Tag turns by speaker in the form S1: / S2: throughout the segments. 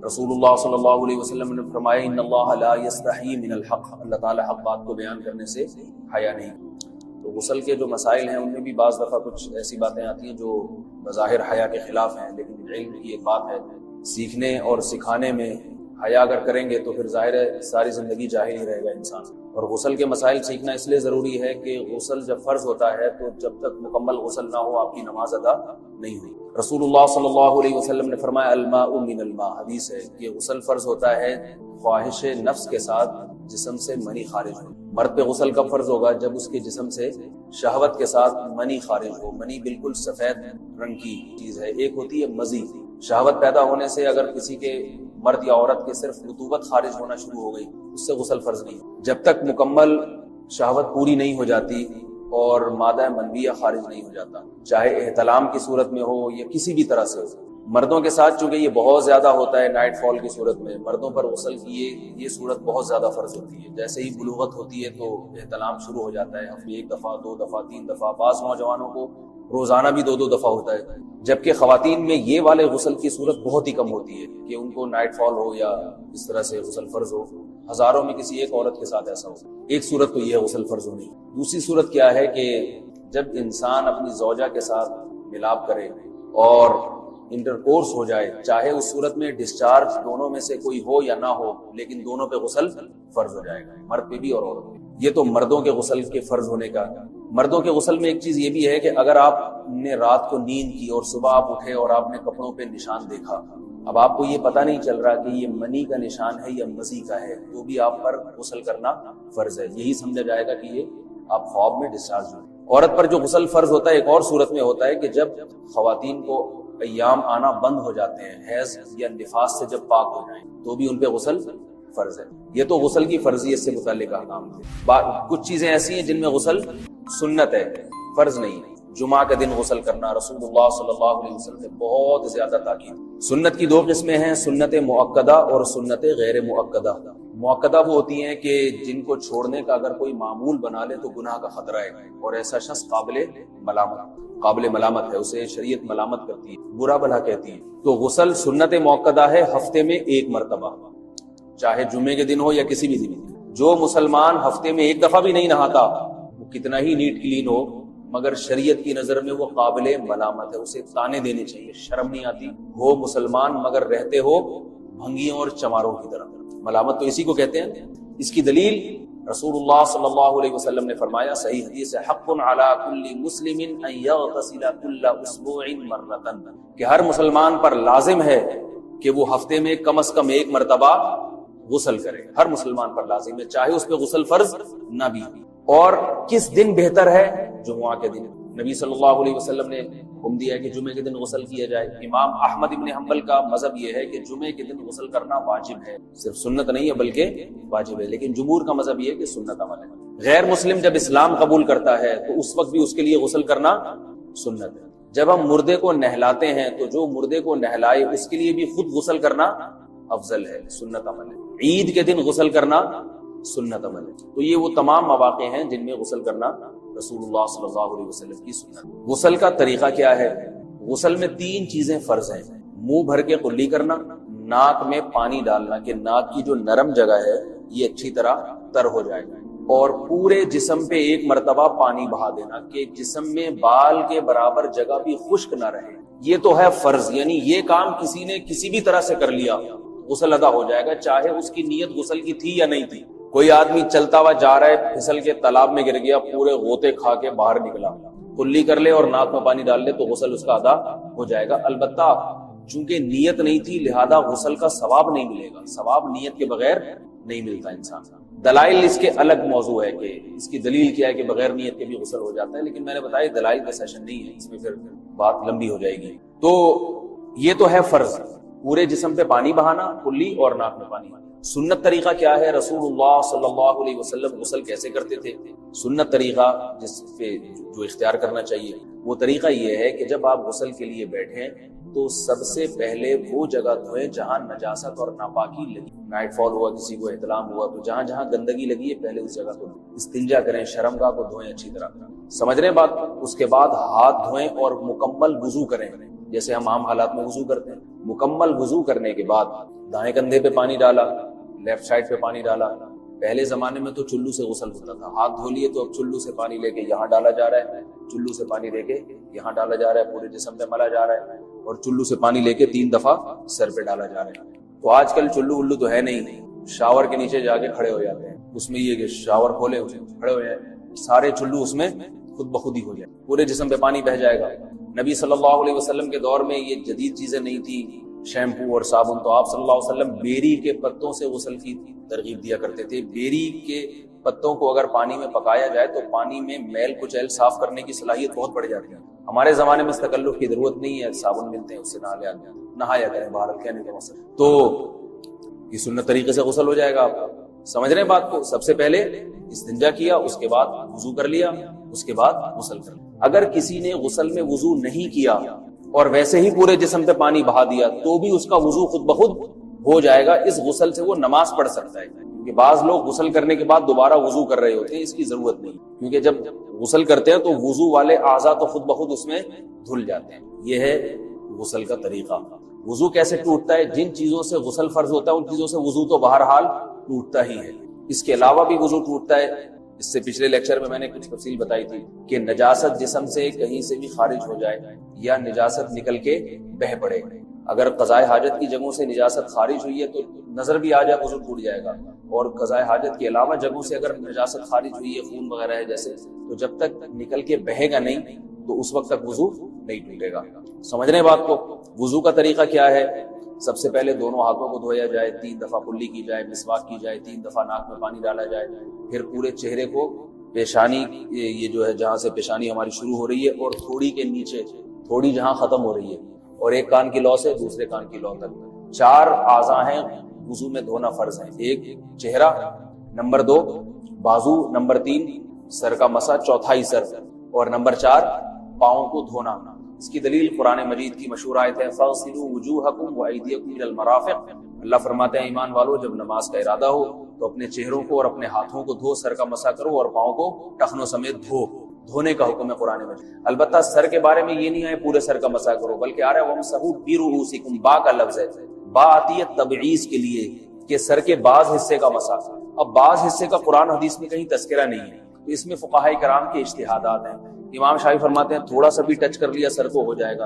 S1: رسول اللہ صلی اللہ علیہ وسلم نے فرمایا ان اللہ لا یستحی من الحق، اللہ تعالیٰ حق بات کو بیان کرنے سے حیا نہیں۔ تو غسل کے جو مسائل ہیں ان میں بھی بعض دفعہ کچھ ایسی باتیں آتی ہیں جو بظاہر حیا کے خلاف ہیں، لیکن علم کی ایک بات ہے، سیکھنے اور سکھانے میں حیا اگر کریں گے تو پھر ظاہر ہے ساری زندگی جاہل ہی رہے گا انسان۔ اور غسل کے مسائل سیکھنا اس لیے ضروری ہے کہ غسل جب فرض ہوتا ہے تو جب تک مکمل غسل نہ ہو آپ کی نماز ادا نہیں ہوئی۔ رسول اللہ صلی اللہ علیہ وسلم نے فرمایا الماء من الماء، حدیث ہے کہ غسل فرض ہوتا ہے خواہش نفس کے ساتھ جسم سے منی خارج ہو۔ مرد پہ غسل کب فرض ہوگا؟ جب اس کے جسم سے شہوت کے ساتھ منی خارج ہو۔ منی بالکل سفید رنگ کی چیز ہے، ایک ہوتی ہے مزی، شہوت پیدا ہونے سے اگر کسی کے مرد یا عورت کے صرف رطوبت خارج ہونا شروع ہو گئی اس سے غسل فرض نہیں۔ جب تک مکمل شہوت پوری نہیں ہو جاتی اور مادہ منویہ خارج نہیں ہو جاتا، چاہے احتلام کی صورت میں ہو یا کسی بھی طرح سے ہو۔ مردوں کے ساتھ چونکہ یہ بہت زیادہ ہوتا ہے نائٹ فال کی صورت میں، مردوں پر غسل کی یہ صورت بہت زیادہ فرض ہوتی ہے۔ جیسے ہی بلوغت ہوتی ہے تو احتلام شروع ہو جاتا ہے، ہفتے ایک دفعہ، 2 دفعہ، 3 دفعہ، بعض نوجوانوں کو روزانہ بھی 2 دفعہ ہوتا ہے، جبکہ خواتین میں یہ والے غسل کی صورت بہت ہی کم ہوتی ہے کہ ان کو نائٹ فال ہو یا اس طرح سے غسل فرض ہو۔ ہزاروں میں کسی ایک عورت کے ساتھ ایسا ہو۔ ایک صورت تو یہ غسل فرض ہونی۔ دوسری صورت کیا ہے کہ جب انسان اپنی زوجہ کے ساتھ ملاپ کرے اور انٹرکورس ہو جائے، چاہے اس صورت میں ڈسچارج دونوں میں سے کوئی ہو یا نہ ہو، لیکن دونوں پہ غسل فرض ہو جائے گا، مرد پہ بھی اور عورت پہ۔ یہ تو مردوں کے غسل کے فرض ہونے کا۔ مردوں کے غسل میں ایک چیز یہ بھی ہے کہ اگر آپ نے رات کو نیند کی اور صبح آپ اٹھے اور آپ نے کپڑوں پہ نشان دیکھا، اب آپ کو یہ پتہ نہیں چل رہا کہ یہ منی کا نشان ہے یا مزی کا ہے، تو بھی آپ پر غسل کرنا فرض ہے۔ یہی سمجھا جائے گا کہ یہ آپ خواب میں ڈسچارج ہوئے۔ عورت پر جو غسل فرض ہوتا ہے ایک اور صورت میں ہوتا ہے کہ جب خواتین کو ایام آنا بند ہو جاتے ہیں، حیض یا نفاس سے جب پاک ہو جائیں تو بھی ان پہ غسل فرض ہے۔ یہ تو غسل کی فرضیت سے متعلق احکام تھے۔ کچھ چیزیں ایسی ہیں جن میں غسل سنت ہے، فرض نہیں ہے۔ جمعہ کے دن غسل کرنا، رسول اللہ صلی اللہ علیہ وسلم نے بہت زیادہ تاکید۔ سنت کی 2 قسمیں ہیں، سنت مؤکدہ اور سنت غیر مؤکدہ۔ مؤکدہ وہ ہوتی ہیں کہ جن کو چھوڑنے کا اگر کوئی معمول بنا لے تو گناہ کا خطرہ ہے اور ایسا شخص قابل ملامت ہے، اسے شریعت ملامت کرتی ہے، برا بھلا کہتی ہے۔ تو غسل سنت مؤکدہ ہے، ہفتے میں 1 مرتبہ، چاہے جمعے کے دن ہو یا کسی بھی دن۔ جو مسلمان ہفتے میں 1 دفعہ بھی نہیں نہاتا، وہ کتنا ہی نیٹ کلین ہو، مگر شریعت کی نظر میں وہ قابل ملامت ہے، اسے تانے دینے چاہیے۔ شرم نہیں آتی ہو مسلمان مگر رہتے ہو بھنگیوں اور چماروں کی طرح۔ ملامت تو اسی کو کہتے ہیں۔ اس کی دلیل رسول اللہ صلی اللہ علیہ وسلم نے فرمایا، صحیح حدیث ہے، حق علی کل مسلم ان یغتسل کل اسبوع مرۃ، کہ ہر مسلمان پر لازم ہے کہ وہ ہفتے میں کم از کم 1 مرتبہ غسل کرے۔ ہر مسلمان پر لازم ہے، چاہے اس پہ غسل فرض نہ بھی۔ اور کس دن بہتر ہے؟ جمعہ کے دن۔ نبی صلی اللہ علیہ وسلم نے حکم دیا ہے کہ جمعے کے دن غسل کیا جائے۔ امام احمد ابن حنبل کا مذہب یہ ہے کہ جمعے کے دن غسل کرنا واجب ہے، صرف سنت نہیں ہے بلکہ واجب ہے، لیکن جمہور کا مذہب یہ ہے کہ سنت عمل ہے۔ غیر مسلم جب اسلام قبول کرتا ہے تو اس وقت بھی اس کے لیے غسل کرنا سنت ہے۔ جب ہم مردے کو نہلاتے ہیں تو جو مردے کو نہلائے اس کے لیے بھی خود غسل کرنا افضل ہے، سنت عمل ہے۔ عید کے دن غسل کرنا سنت عمل ہے۔ تو یہ وہ تمام مواقع ہیں جن میں غسل کرنا رسول اللہ صلی اللہ علیہ وسلم کی سنت۔ غسل کا طریقہ کیا ہے؟ غسل میں 3 چیزیں فرض ہیں۔ منہ بھر کے قلی کرنا، ناک میں پانی ڈالنا کہ ناک کی جو نرم جگہ ہے یہ اچھی طرح تر ہو جائے گا، اور پورے جسم پہ 1 مرتبہ پانی بہا دینا کہ جسم میں بال کے برابر جگہ بھی خشک نہ رہے۔ یہ تو ہے فرض، یعنی یہ کام کسی نے کسی بھی طرح سے کر لیا غسل ادا ہو جائے گا، چاہے اس کی نیت غسل کی تھی یا نہیں تھی۔ کوئی آدمی چلتا ہوا جا رہا ہے، پھسل کے تالاب میں گر گیا، پورے غوطے کھا کے باہر نکلا، کلی کر لے اور ناک میں پانی ڈال لے تو غسل اس کا ادا ہو جائے گا۔ البتہ چونکہ نیت نہیں تھی لہذا غسل کا ثواب نہیں ملے گا، ثواب نیت کے بغیر نہیں ملتا انسان کا۔ دلائل اس کے الگ موضوع ہے کہ اس کی دلیل کیا ہے کہ بغیر نیت کے بھی غسل ہو جاتا ہے، لیکن میں نے بتایا دلائل کا سیشن نہیں ہے، اس میں پھر بات لمبی ہو جائے گی۔ تو یہ تو ہے فرض، پورے جسم پہ پانی بہانا، کلی اور ناک میں پانی۔ سنت طریقہ کیا ہے؟ رسول اللہ صلی اللہ علیہ وسلم غسل کیسے کرتے تھے؟ سنت طریقہ جس پہ جو اختیار کرنا چاہیے وہ طریقہ یہ ہے کہ جب آپ غسل کے لیے بیٹھیں تو سب سے پہلے وہ جگہ دھوئیں جہاں نجاست اور ناپاکی لگی۔ نائٹ فال ہوا، کسی کو احتلام ہوا تو جہاں جہاں گندگی لگی ہے پہلے اس جگہ کو استنجا کریں، شرمگاہ کو دھوئیں اچھی طرح، سمجھ رہے ہیں بات؟ اس کے بعد ہاتھ دھوئیں اور مکمل وضو کریں جیسے ہم عام حالات میں وضو کرتے ہیں۔ مکمل وضو کرنے کے بعد دائیں کندھے پہ پانی ڈالا، لیفٹ سائڈ پہ پانی ڈالا. پہلے زمانے میں تو چلو سے غسل ہوتا تھا، ہاتھ دھو لیے تو اب چلو سے پانی لے کے یہاں ڈالا جا رہا ہے، چلو سے پانی لے کے یہاں ڈالا جا رہا ہے، پورے جسم پہ ملا جا رہا ہے، اور چلو سے پانی لے کے 3 دفعہ سر پہ ڈالا جا رہا ہے. تو آج کل چلو الو تو ہے نہیں، شاور کے نیچے جا کے کھڑے ہو جاتے ہیں. اس میں یہ کہ شاور کھولے کھڑے ہو جائیں، سارے چلو اس میں خود بخود ہی ہو جائے، پورے جسم پہ پانی بہہ جائے گا. نبی صلی اللہ علیہ وسلم کے دور میں یہ جدید چیزیں نہیں تھی، شیمپو اور صابن. تو آپ صلی اللہ علیہ وسلم بیری کے پتوں سے غسل کی ترغیب دیا کرتے تھے. بیری کے پتوں کو اگر پانی میں پکایا جائے تو پانی میں میل کچیل صاف کرنے کی صلاحیت بہت بڑھ جاتی ہے. ہمارے زمانے میں اس تکلف کی ضرورت نہیں ہے، صابن ملتے ہیں، اس سے نہایا کریں باہر. کہنے کا مقصد تو یہ سنت طریقے سے غسل ہو جائے گا. آپ سمجھ رہے ہیں بات کو؟ سب سے پہلے استنجا کیا، اس کے بعد وضو کر لیا، اس کے بعد غسل کر لیا. اگر کسی نے غسل میں وضو نہیں کیا اور ویسے ہی پورے جسم پہ پانی بہا دیا تو بھی اس کا وضو خود بخود ہو جائے گا. اس غسل سے وہ نماز پڑھ سکتا ہے. کہ بعض لوگ غسل کرنے کے بعد دوبارہ وضو کر رہے ہوتے ہیں، اس کی ضرورت نہیں، کیونکہ جب غسل کرتے ہیں تو وضو والے اعضاء تو خود بخود اس میں دھل جاتے ہیں. یہ ہے غسل کا طریقہ. وضو کیسے ٹوٹتا ہے؟ جن چیزوں سے غسل فرض ہوتا ہے ان چیزوں سے وضو تو بہرحال ٹوٹتا ہی ہے. اس کے علاوہ بھی وضو ٹوٹتا ہے. اس سے پچھلے لیکچر میں نے کچھ تفصیل بتائی تھی کہ نجاست جسم سے کہیں سے بھی خارج ہو جائے یا نجاست نکل کے بہہ پڑے، اگر قضاء حاجت کی جگہوں سے نجاست خارج ہوئی ہے تو نظر بھی آ جائے وضو ٹوٹ جائے گا، اور قضاء حاجت کے علاوہ جگہوں سے اگر نجاست خارج ہوئی ہے، خون وغیرہ ہے جیسے، تو جب تک نکل کے بہے گا نہیں تو اس وقت تک وضو نہیں ٹوٹے گا. سمجھ رہے ہیں بات کو؟ وضو کا طریقہ کیا ہے؟ سب سے پہلے دونوں ہاتھوں کو دھویا جائے، 3 دفعہ کلی کی جائے، مسواک کی جائے، 3 دفعہ ناک میں پانی ڈالا جائے، پھر پورے چہرے کو پیشانی، یہ جو ہے جہاں سے پیشانی ہماری شروع ہو رہی ہے اور تھوڑی کے نیچے تھوڑی جہاں ختم ہو رہی ہے، اور ایک کان کی لو سے دوسرے کان کی لو تک 4 اعضاء ہیں وضو میں دھونا فرض ہیں. 1 چہرہ، نمبر 2 بازو، نمبر 3 سر کا مسا، چوتھائی سر، اور نمبر 4 پاؤں کو دھونا. اس کی دلیل قرآن مجید کی مشہور آیت ہے فَاغْسِلُوا وُجُوهَكُمْ وَأَيْدِيَكُمْ إِلَى الْمَرَافِقِ. اللہ فرماتے ہیں ایمان والو جب نماز کا ارادہ ہو تو اپنے چہروں کو اور اپنے ہاتھوں کو دھو، سر کا مسا کرو اور پاؤں کو ٹخنوں سمیت دھو. دھونے کا حکم ہے قرآن مجید. البتہ سر کے بارے میں یہ نہیں ہے پورے سر کا مسا کرو، بلکہ آ رہا ہے وَامْسَحُوا بِرُؤُوسِكُمْ. با کا لفظ ہے، با آتی ہے تبعیض کے لیے کہ سر کے بعض حصے کا مسا. اب بعض حصے کا قرآن حدیث میں کہیں تذکرہ نہیں ہے، تو اس میں فقہاء کرام کے اجتہادات ہیں. امام شافعی فرماتے ہیں تھوڑا سا بھی ٹچ کر لیا سر کو ہو جائے گا.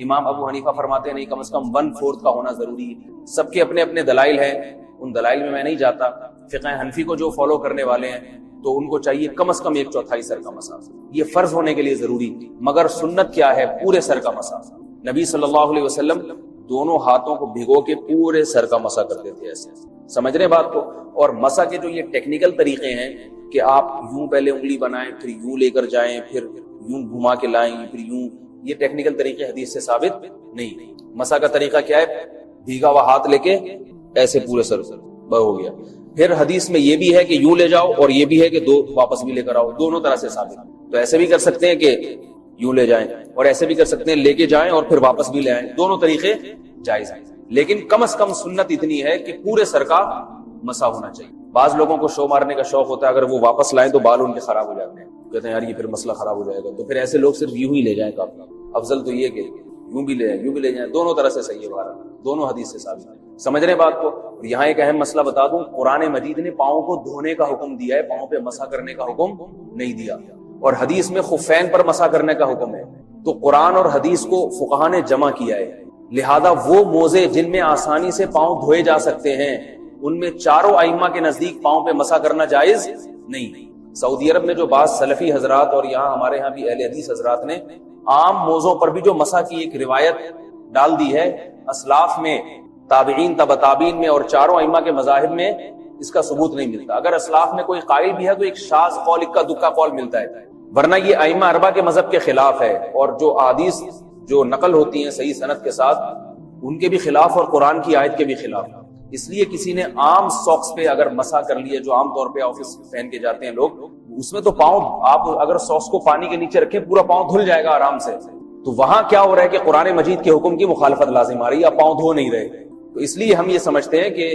S1: امام ابو حنیفہ فرماتے ہیں نہیں، کم از کم 1/4 کا ہونا ضروری ہے. سب کے اپنے اپنے دلائل ہیں، ان دلائل میں نہیں جاتا. فقہ حنفی کو جو فالو کرنے والے ہیں تو ان کو چاہیے کم از کم 1/4 سر کا مسا. یہ فرض ہونے کے لیے ضروری، مگر سنت کیا ہے؟ پورے سر کا مسا. نبی صلی اللہ علیہ وسلم دونوں ہاتھوں کو بھگو کے پورے سر کا مسا کرتے تھے ایسے. سمجھ رہے بات کو؟ اور مسا کے جو یہ ٹیکنیکل طریقے ہیں کہ آپ یوں پہلے انگلی بنائیں، پھر یوں لے کر جائیں، پھر یوں گھما کے لائیں، پھر یوں، یہ ٹیکنیکل طریقے حدیث سے ثابت نہیں. مسا کا طریقہ کیا ہے؟ بھیگا ہوا ہاتھ لے کے ایسے پورے سر ہو گیا. پھر حدیث میں یہ بھی ہے کہ یوں لے جاؤ اور یہ بھی ہے کہ 2 واپس بھی لے کر آؤ، دونوں طرح سے ثابت. تو ایسے بھی کر سکتے ہیں کہ یوں لے جائیں، اور ایسے بھی کر سکتے ہیں لے کے جائیں اور پھر واپس بھی لے آئیں. دونوں طریقے جائز ہیں، لیکن کم از کم سنت اتنی ہے کہ پورے سر کا مسا ہونا چاہیے. بعض لوگوں کو شو مارنے کا شوق ہوتا ہے، اگر وہ واپس لائیں تو بال ان کے خراب ہو جاتے ہیں، کہتے ہیں یار یہ پھر مسئلہ خراب ہو جائے گا. تو پھر ایسے لوگ صرف یوں ہی لے جائیں. کافی افضل تو یہ کہ یوں بھی لے جائیں، یوں بھی لے جائیں، دونوں طرح سے صحیح ہے. بہرحال دونوں حدیث سے ثابت ہے. سمجھ رہے بات کو؟ اور یہاں ایک اہم مسئلہ بتا دوں، قرآن مجید نے پاؤں کو دھونے کا حکم دیا ہے، پاؤں پہ مسا کرنے کا حکم نہیں دیا. اور حدیث میں خفین پر مسا کرنے کا حکم ہے. تو قرآن اور حدیث کو فقہا نے جمع کیا ہے. لہذا وہ موزے جن میں آسانی سے پاؤں دھوئے جا سکتے ہیں ان میں چاروں ائمہ کے نزدیک پاؤں پہ مسا کرنا جائز نہیں. سعودی عرب میں جو بعض سلفی حضرات اور یہاں ہمارے ہاں بھی اہل حدیث حضرات نے عام موزوں پر بھی جو مسا کی ایک روایت ڈال دی ہے، اسلاف میں، تابعین، تبع تابعین میں اور چاروں ائمہ کے مذاہب میں اس کا ثبوت نہیں ملتا. اگر اسلاف میں کوئی قائل بھی ہے تو ایک شاذ قول، اکا دکا قول ملتا ہے، ورنہ یہ ائمہ اربعہ کے مذہب کے خلاف ہے. اور جو احادیث جو نقل ہوتی ہیں صحیح سند کے ساتھ ان کے بھی خلاف اور قرآن کی آیت کے بھی خلاف. اس لیے کسی نے عام ساکس پہ اگر مسا کر لیا، جو عام طور پہ آفس پہن کے جاتے ہیں لوگ، اس میں تو پاؤں آپ اگر ساکس کو پانی کے نیچے رکھیں پورا پاؤں دھل جائے گا آرام سے. تو وہاں کیا ہو رہا ہے کہ قرآن مجید کے حکم کی مخالفت لازم آ رہی ہے، آپ پاؤں دھو نہیں رہے. تو اس لیے ہم یہ سمجھتے ہیں کہ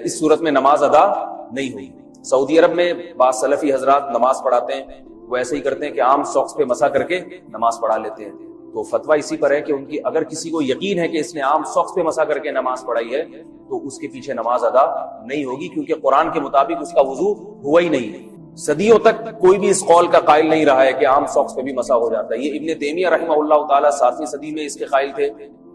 S1: اس صورت میں نماز ادا نہیں ہوئی. سعودی عرب میں بعض سلفی حضرات نماز پڑھاتے ہیں، وہ ایسے ہی کرتے ہیں کہ عام ساکس پہ مسا کر کے نماز پڑھا لیتے ہیں. تو فتویٰ اسی پر ہے کہ ان کی اگر کسی کو یقین ہے کہ اس نے عام سوکس پہ مسح کر کے نماز پڑھائی ہے تو اس کے پیچھے نماز ادا نہیں ہوگی، کیونکہ قرآن کے مطابق اس کا وضو ہوا ہی نہیں ہے۔ صدیوں تک کوئی بھی اس قول کا قائل نہیں رہا ہے کہ عام سوکس پہ بھی مسح ہو جاتا ہے۔ یہ ابن تیمیہ رحمہ اللہ تعالیٰ 7ویں صدی میں اس کے قائل تھے،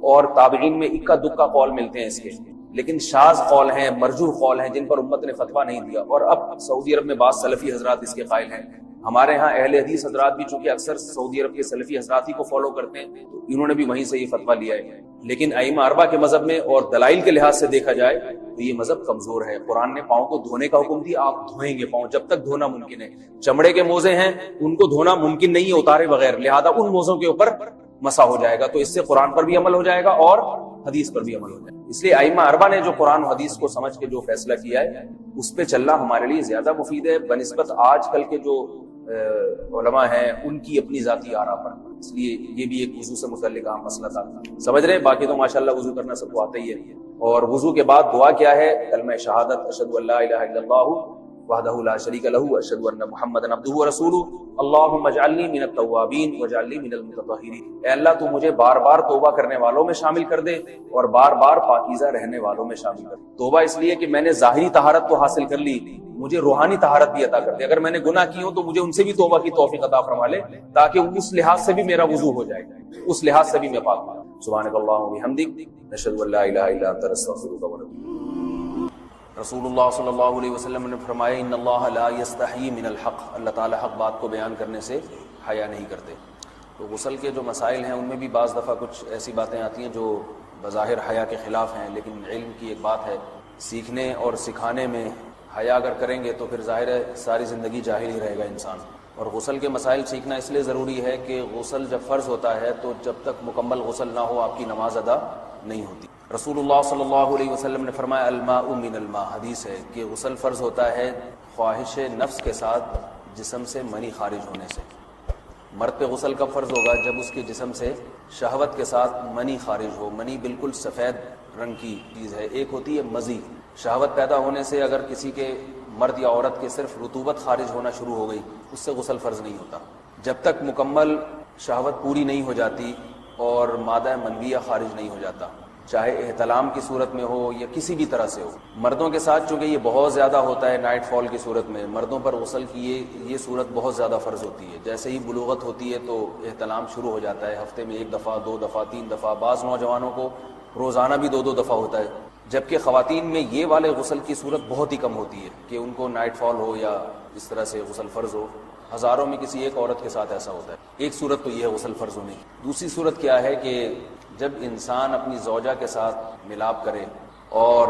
S1: اور تابعین میں اکا دکا قول ملتے ہیں اس کے، لیکن شاذ قول ہیں، مرجوح قول ہیں جن پر امت نے فتویٰ نہیں دیا۔ اور اب سعودی عرب میں بعض سلفی حضرات اس کے قائل ہیں، ہمارے ہاں اہل حدیث حضرات بھی چونکہ اکثر سعودی عرب کے سلفی حضرات ہی کو فالو کرتے ہیں تو انہوں نے بھی وہیں سے یہ فتویٰ لیا ہے۔ لیکن ائمہ اربعہ کے مذہب میں اور دلائل کے لحاظ سے دیکھا جائے تو یہ مذہب کمزور ہے۔ قرآن نے پاؤں کو دھونے کا حکم دیا، آپ دھوئیں گے پاؤں جب تک دھونا ممکن ہے۔ چمڑے کے موزے ہیں ان کو دھونا ممکن نہیں ہے اتارے بغیر، لہذا ان موزوں کے اوپر مسح ہو جائے گا، تو اس سے قرآن پر بھی عمل ہو جائے گا اور حدیث پر بھی عمل ہو جائے گا۔ اس لیے ائمہ اربعہ نے جو قرآن و حدیث کو سمجھ کے جو فیصلہ کیا ہے اس پہ چلنا ہمارے لیے زیادہ مفید ہے بنسبت آج کل کے جو علماء ہیں ان کی اپنی ذاتی آراء پر۔ اس لیے یہ بھی ایک وضو سے متعلق عام مسئلہ تھا، سمجھ رہے ہیں؟ باقی تو ماشاءاللہ وضو کرنا سب کو آتا ہی ہے۔ اور وضو کے بعد دعا کیا ہے؟ کلمہ شہادت، اشہد ان لا الہ الا اللہ وحدہ لا شریک لہ اشہد ان محمدا عبدہ ورسولہ اللہم اجعلنی من التوابین واجعلنی من المتطہرین۔ اے اللہ تو مجھے بار بار توبہ کرنے والوں میں شامل کر دے اور بار بار پاکیزہ رہنے والوں میں شامل کر دے۔ توبہ اس لیے کہ میں نے ظاہری طہارت تو حاصل کر لی، مجھے روحانی طہارت بھی عطا کر دے۔ اگر میں نے گناہ کی ہوں تو مجھے ان سے بھی توبہ کی توفیق عطا فرما لے تاکہ اس لحاظ سے بھی میرا وضو ہو جائے، اس لحاظ سے بھی میں پاک ہوں۔ سبحانک اللہم وبحمدک نشہد ان لا الہ الا انت نستغفرک ونتوب الیک۔ رسول اللہ صلی اللہ علیہ وسلم نے فرمایا ان اللہ لا یستحیی من الحق، اللہ تعالیٰ حق بات کو بیان کرنے سے حیا نہیں کرتے۔ تو غسل کے جو مسائل ہیں ان میں بھی بعض دفعہ کچھ ایسی باتیں آتی ہیں جو بظاہر حیا کے خلاف ہیں، لیکن علم کی ایک بات ہے، سیکھنے اور سکھانے میں حیا اگر کریں گے تو پھر ظاہر ہے ساری زندگی جاہل ہی رہے گا انسان۔ اور غسل کے مسائل سیکھنا اس لیے ضروری ہے کہ غسل جب فرض ہوتا ہے تو جب تک مکمل غسل نہ ہو آپ کی نماز ادا نہیں ہوتی۔ رسول اللہ صلی اللہ علیہ وسلم نے فرمایا الماء من الماء، حدیث ہے کہ غسل فرض ہوتا ہے خواہش نفس کے ساتھ جسم سے منی خارج ہونے سے۔ مرد پہ غسل کب فرض ہوگا؟ جب اس کے جسم سے شہوت کے ساتھ منی خارج ہو۔ منی بالکل سفید رنگ کی چیز ہے، ایک ہوتی ہے مزی، شہوت پیدا ہونے سے اگر کسی کے مرد یا عورت کے صرف رطوبت خارج ہونا شروع ہو گئی اس سے غسل فرض نہیں ہوتا جب تک مکمل شہوت پوری نہیں ہو جاتی اور مادہ منویہ خارج نہیں ہو جاتا، چاہے احتلام کی صورت میں ہو یا کسی بھی طرح سے ہو۔ مردوں کے ساتھ چونکہ یہ بہت زیادہ ہوتا ہے نائٹ فال کی صورت میں، مردوں پر غسل کی یہ صورت بہت زیادہ فرض ہوتی ہے۔ جیسے ہی بلوغت ہوتی ہے تو احتلام شروع ہو جاتا ہے، ہفتے میں 1 دفعہ 2 دفعہ 3 دفعہ، بعض نوجوانوں کو روزانہ بھی 2 دفعہ ہوتا ہے، جبکہ خواتین میں یہ والے غسل کی صورت بہت ہی کم ہوتی ہے کہ ان کو نائٹ فال ہو یا اس طرح سے غسل فرض ہو۔ ہزاروں میں کسی ایک عورت کے ساتھ ایسا ہوتا ہے۔ ایک صورت تو یہ ہے غسل فرض ہونے کی۔ دوسری صورت کیا ہے کہ جب انسان اپنی زوجہ کے ساتھ ملاپ کرے اور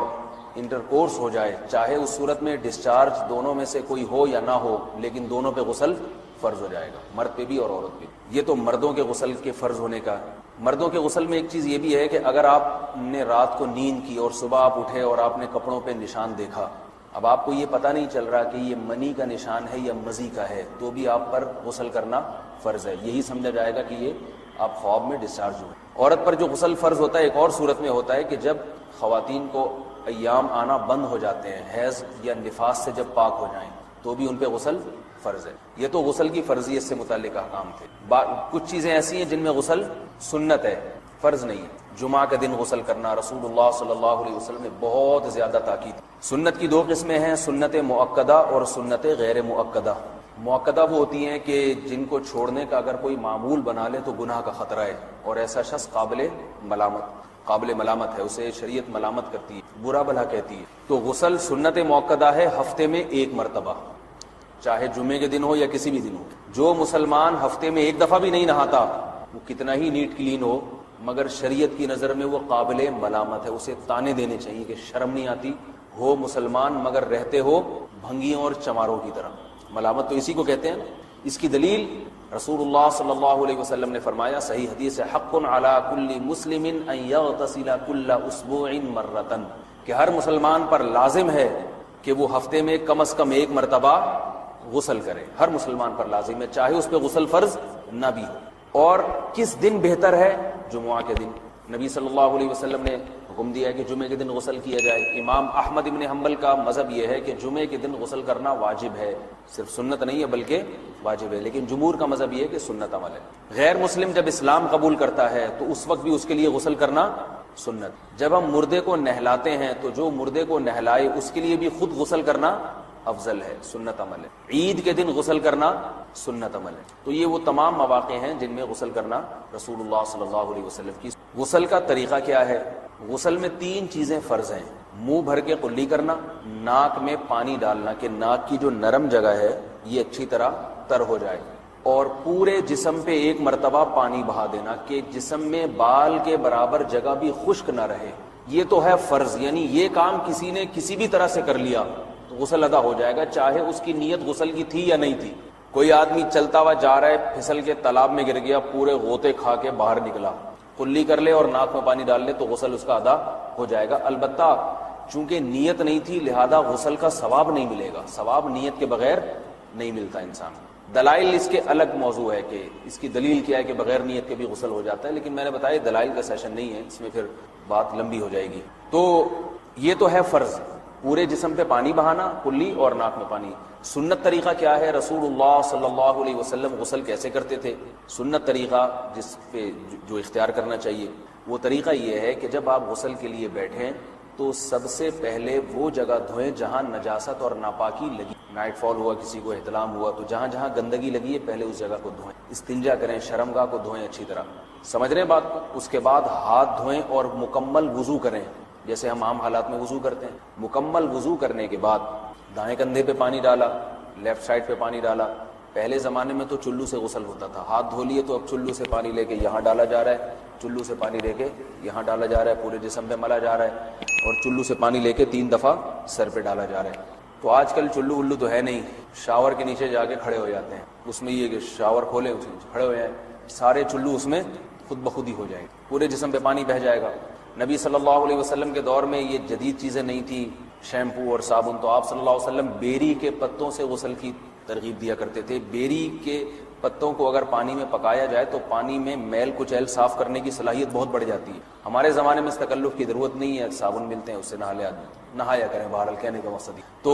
S1: انٹرکورس ہو جائے، چاہے اس صورت میں ڈسچارج دونوں میں سے کوئی ہو یا نہ ہو، لیکن دونوں پہ غسل فرض ہو جائے گا، مرد پہ بھی اور عورت پہ بھی۔ یہ تو مردوں کے غسل کے فرض ہونے کا۔ مردوں کے غسل میں ایک چیز یہ بھی ہے کہ اگر آپ نے رات کو نیند کی اور صبح آپ اٹھے اور آپ نے کپڑوں پہ نشان دیکھا، اب آپ کو یہ پتہ نہیں چل رہا کہ یہ منی کا نشان ہے یا مزی کا ہے، تو بھی آپ پر غسل کرنا فرض ہے۔ یہی سمجھا جائے گا کہ یہ آپ خواب میں ڈسچارج ہوئے۔ عورت پر جو غسل فرض ہوتا ہے ایک اور صورت میں ہوتا ہے کہ جب خواتین کو ایام آنا بند ہو جاتے ہیں، حیض یا نفاس سے جب پاک ہو جائیں تو بھی ان پہ غسل فرض ہے۔ یہ تو غسل کی فرضیت سے متعلق احکام تھے۔ کچھ چیزیں ایسی ہیں جن میں غسل سنت ہے، فرض نہیں ہے۔ جمعہ کے دن غسل کرنا رسول اللہ صلی اللہ علیہ وسلم نے بہت زیادہ تاکید۔ سنت کی 2 قسمیں ہیں، سنت مؤکدہ اور سنت غیر مؤکدہ۔ مؤکدہ وہ ہوتی ہیں کہ جن کو چھوڑنے کا اگر کوئی معمول بنا لے تو گناہ کا خطرہ ہے اور ایسا شخص قابل ملامت ہے، اسے شریعت ملامت کرتی ہے، برا بھلا کہتی ہے۔ تو غسل سنت مؤکدہ ہے ہفتے میں 1 مرتبہ، چاہے جمعے کے دن ہو یا کسی بھی دن ہو۔ جو مسلمان ہفتے میں 1 دفعہ بھی نہیں نہاتا، وہ کتنا ہی نیٹ کلین ہو، مگر شریعت کی نظر میں وہ قابل ملامت ہے، اسے تانے دینے چاہیے کہ شرم نہیں آتی، ہو مسلمان مگر رہتے ہو بھنگیوں اور چماروں کی طرح۔ ملامت تو اسی کو کہتے ہیں۔ اس کی دلیل رسول اللہ صلی اللہ علیہ وسلم نے فرمایا، صحیح حدیث ہے، حق علی کل مسلم ان یغتسل کل اسبوع مرۃ، کہ ہر مسلمان پر لازم ہے کہ وہ ہفتے میں کم از کم 1 مرتبہ غسل کرے۔ ہر مسلمان پر لازم ہے، چاہے اس پہ غسل فرض نہ بھی ہو۔ اور کس دن بہتر ہے؟ جمعہ کے دن۔ نبی صلی اللہ علیہ وسلم نے حکم دیا ہے کہ جمعے کے دن غسل کیا جائے۔ امام احمد ابن حنبل کا مذہب یہ ہے کہ جمعے کے دن غسل کرنا واجب ہے، صرف سنت نہیں ہے بلکہ واجب ہے، لیکن جمہور کا مذہب یہ ہے کہ سنت عمل ہے۔ غیر مسلم جب اسلام قبول کرتا ہے تو اس وقت بھی اس کے لیے غسل کرنا سنت۔ جب ہم مردے کو نہلاتے ہیں تو جو مردے کو نہلائے اس کے لیے بھی خود غسل کرنا افضل ہے، سنت عمل ہے۔ عید کے دن غسل کرنا سنت عمل ہے۔ تو یہ وہ تمام مواقع ہیں جن میں غسل کرنا رسول اللہ صلی اللہ علیہ وسلم کی۔ غسل کا طریقہ کیا ہے؟ غسل میں 3 چیزیں فرض ہیں: منہ بھر کے قلی کرنا، ناک میں پانی ڈالنا کہ ناک کی جو نرم جگہ ہے یہ اچھی طرح تر ہو جائے، اور پورے جسم پہ 1 مرتبہ پانی بہا دینا کہ جسم میں بال کے برابر جگہ بھی خشک نہ رہے۔ یہ تو ہے فرض، یعنی یہ کام کسی نے کسی بھی طرح سے کر لیا تو غسل ادا ہو جائے گا، چاہے اس کی نیت غسل کی تھی یا نہیں تھی۔ کوئی آدمی چلتا ہوا جا رہا ہے، پھسل کے تالاب میں گر گیا، پورے غوطے کھا کے باہر نکلا، قلی کر لے اور ناک میں پانی ڈال لے تو غسل اس کا ادا ہو جائے گا۔ البتہ چونکہ نیت نہیں تھی لہذا غسل کا ثواب نہیں ملے گا، ثواب نیت کے بغیر نہیں ملتا انسان۔ دلائل اس کے الگ موضوع ہے کہ اس کی دلیل کیا ہے کہ بغیر نیت کے بھی غسل ہو جاتا ہے، لیکن میں نے بتایا دلائل کا سیشن نہیں ہے، اس میں پھر بات لمبی ہو جائے گی۔ تو یہ تو ہے فرض، پورے جسم پہ پانی بہانا، کلی اور ناک میں پانی۔ سنت طریقہ کیا ہے؟ رسول اللہ صلی اللہ علیہ وسلم غسل کیسے کرتے تھے؟ سنت طریقہ جس پہ جو اختیار کرنا چاہیے وہ طریقہ یہ ہے کہ جب آپ غسل کے لیے بیٹھیں تو سب سے پہلے وہ جگہ دھوئیں جہاں نجاست اور ناپاکی لگی۔ نائٹ فال ہوا، کسی کو احتلام ہوا تو جہاں جہاں گندگی لگی ہے پہلے اس جگہ کو دھوئیں، استنجا کریں، شرمگاہ کو دھوئیں اچھی طرح، سمجھ رہے ہیں بات کو؟ اس کے بعد ہاتھ دھوئیں اور مکمل وضو کریں جیسے ہم عام حالات میں وضو کرتے ہیں۔ مکمل وضو کرنے کے بعد دائیں کندھے پہ پانی ڈالا، لیفٹ سائڈ پہ پانی ڈالا۔ پہلے زمانے میں تو چلو سے غسل ہوتا تھا، ہاتھ دھو لیے تو اب چلو سے پانی لے کے یہاں ڈالا جا رہا ہے، چلو سے پانی لے کے یہاں ڈالا جا رہا ہے، پورے جسم پہ ملا جا رہا ہے، اور چلو سے پانی لے کے 3 دفعہ سر پہ ڈالا جا رہا ہے۔ تو آج کل چلو ولو تو ہے نہیں، شاور کے نیچے جا کے کھڑے ہو جاتے ہیں، اس میں یہ کہ شاور کھولے اس میں کھڑے ہو جائیں، سارے چلو اس میں خود بخود ہی ہو جائیں گے، پورے جسم پہ پانی بہہ جائے گا۔ نبی صلی اللہ علیہ وسلم کے دور میں یہ جدید چیزیں نہیں تھی، شیمپو اور صابن، تو آپ صلی اللہ علیہ وسلم بیری کے پتوں سے غسل کی ترغیب دیا کرتے تھے۔ بیری کے پتوں کو اگر پانی میں پکایا جائے تو پانی میں میل کچیل صاف کرنے کی صلاحیت بہت بڑھ جاتی ہے۔ ہمارے زمانے میں اس تکلف کی ضرورت نہیں ہے، صابن ملتے ہیں اس سے نہا لے آدمی، نہایا کریں، بہرحال کہنے کا مقصد ہی۔ تو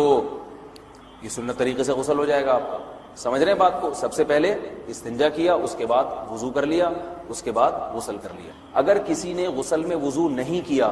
S1: یہ سنت طریقے سے غسل ہو جائے گا آپ کا، سمجھ رہے ہیں بات کو؟ سب سے پہلے استنجا کیا، اس کے بعد وضو کر لیا، اس کے بعد غسل کر لیا۔ اگر کسی نے غسل میں وضو نہیں کیا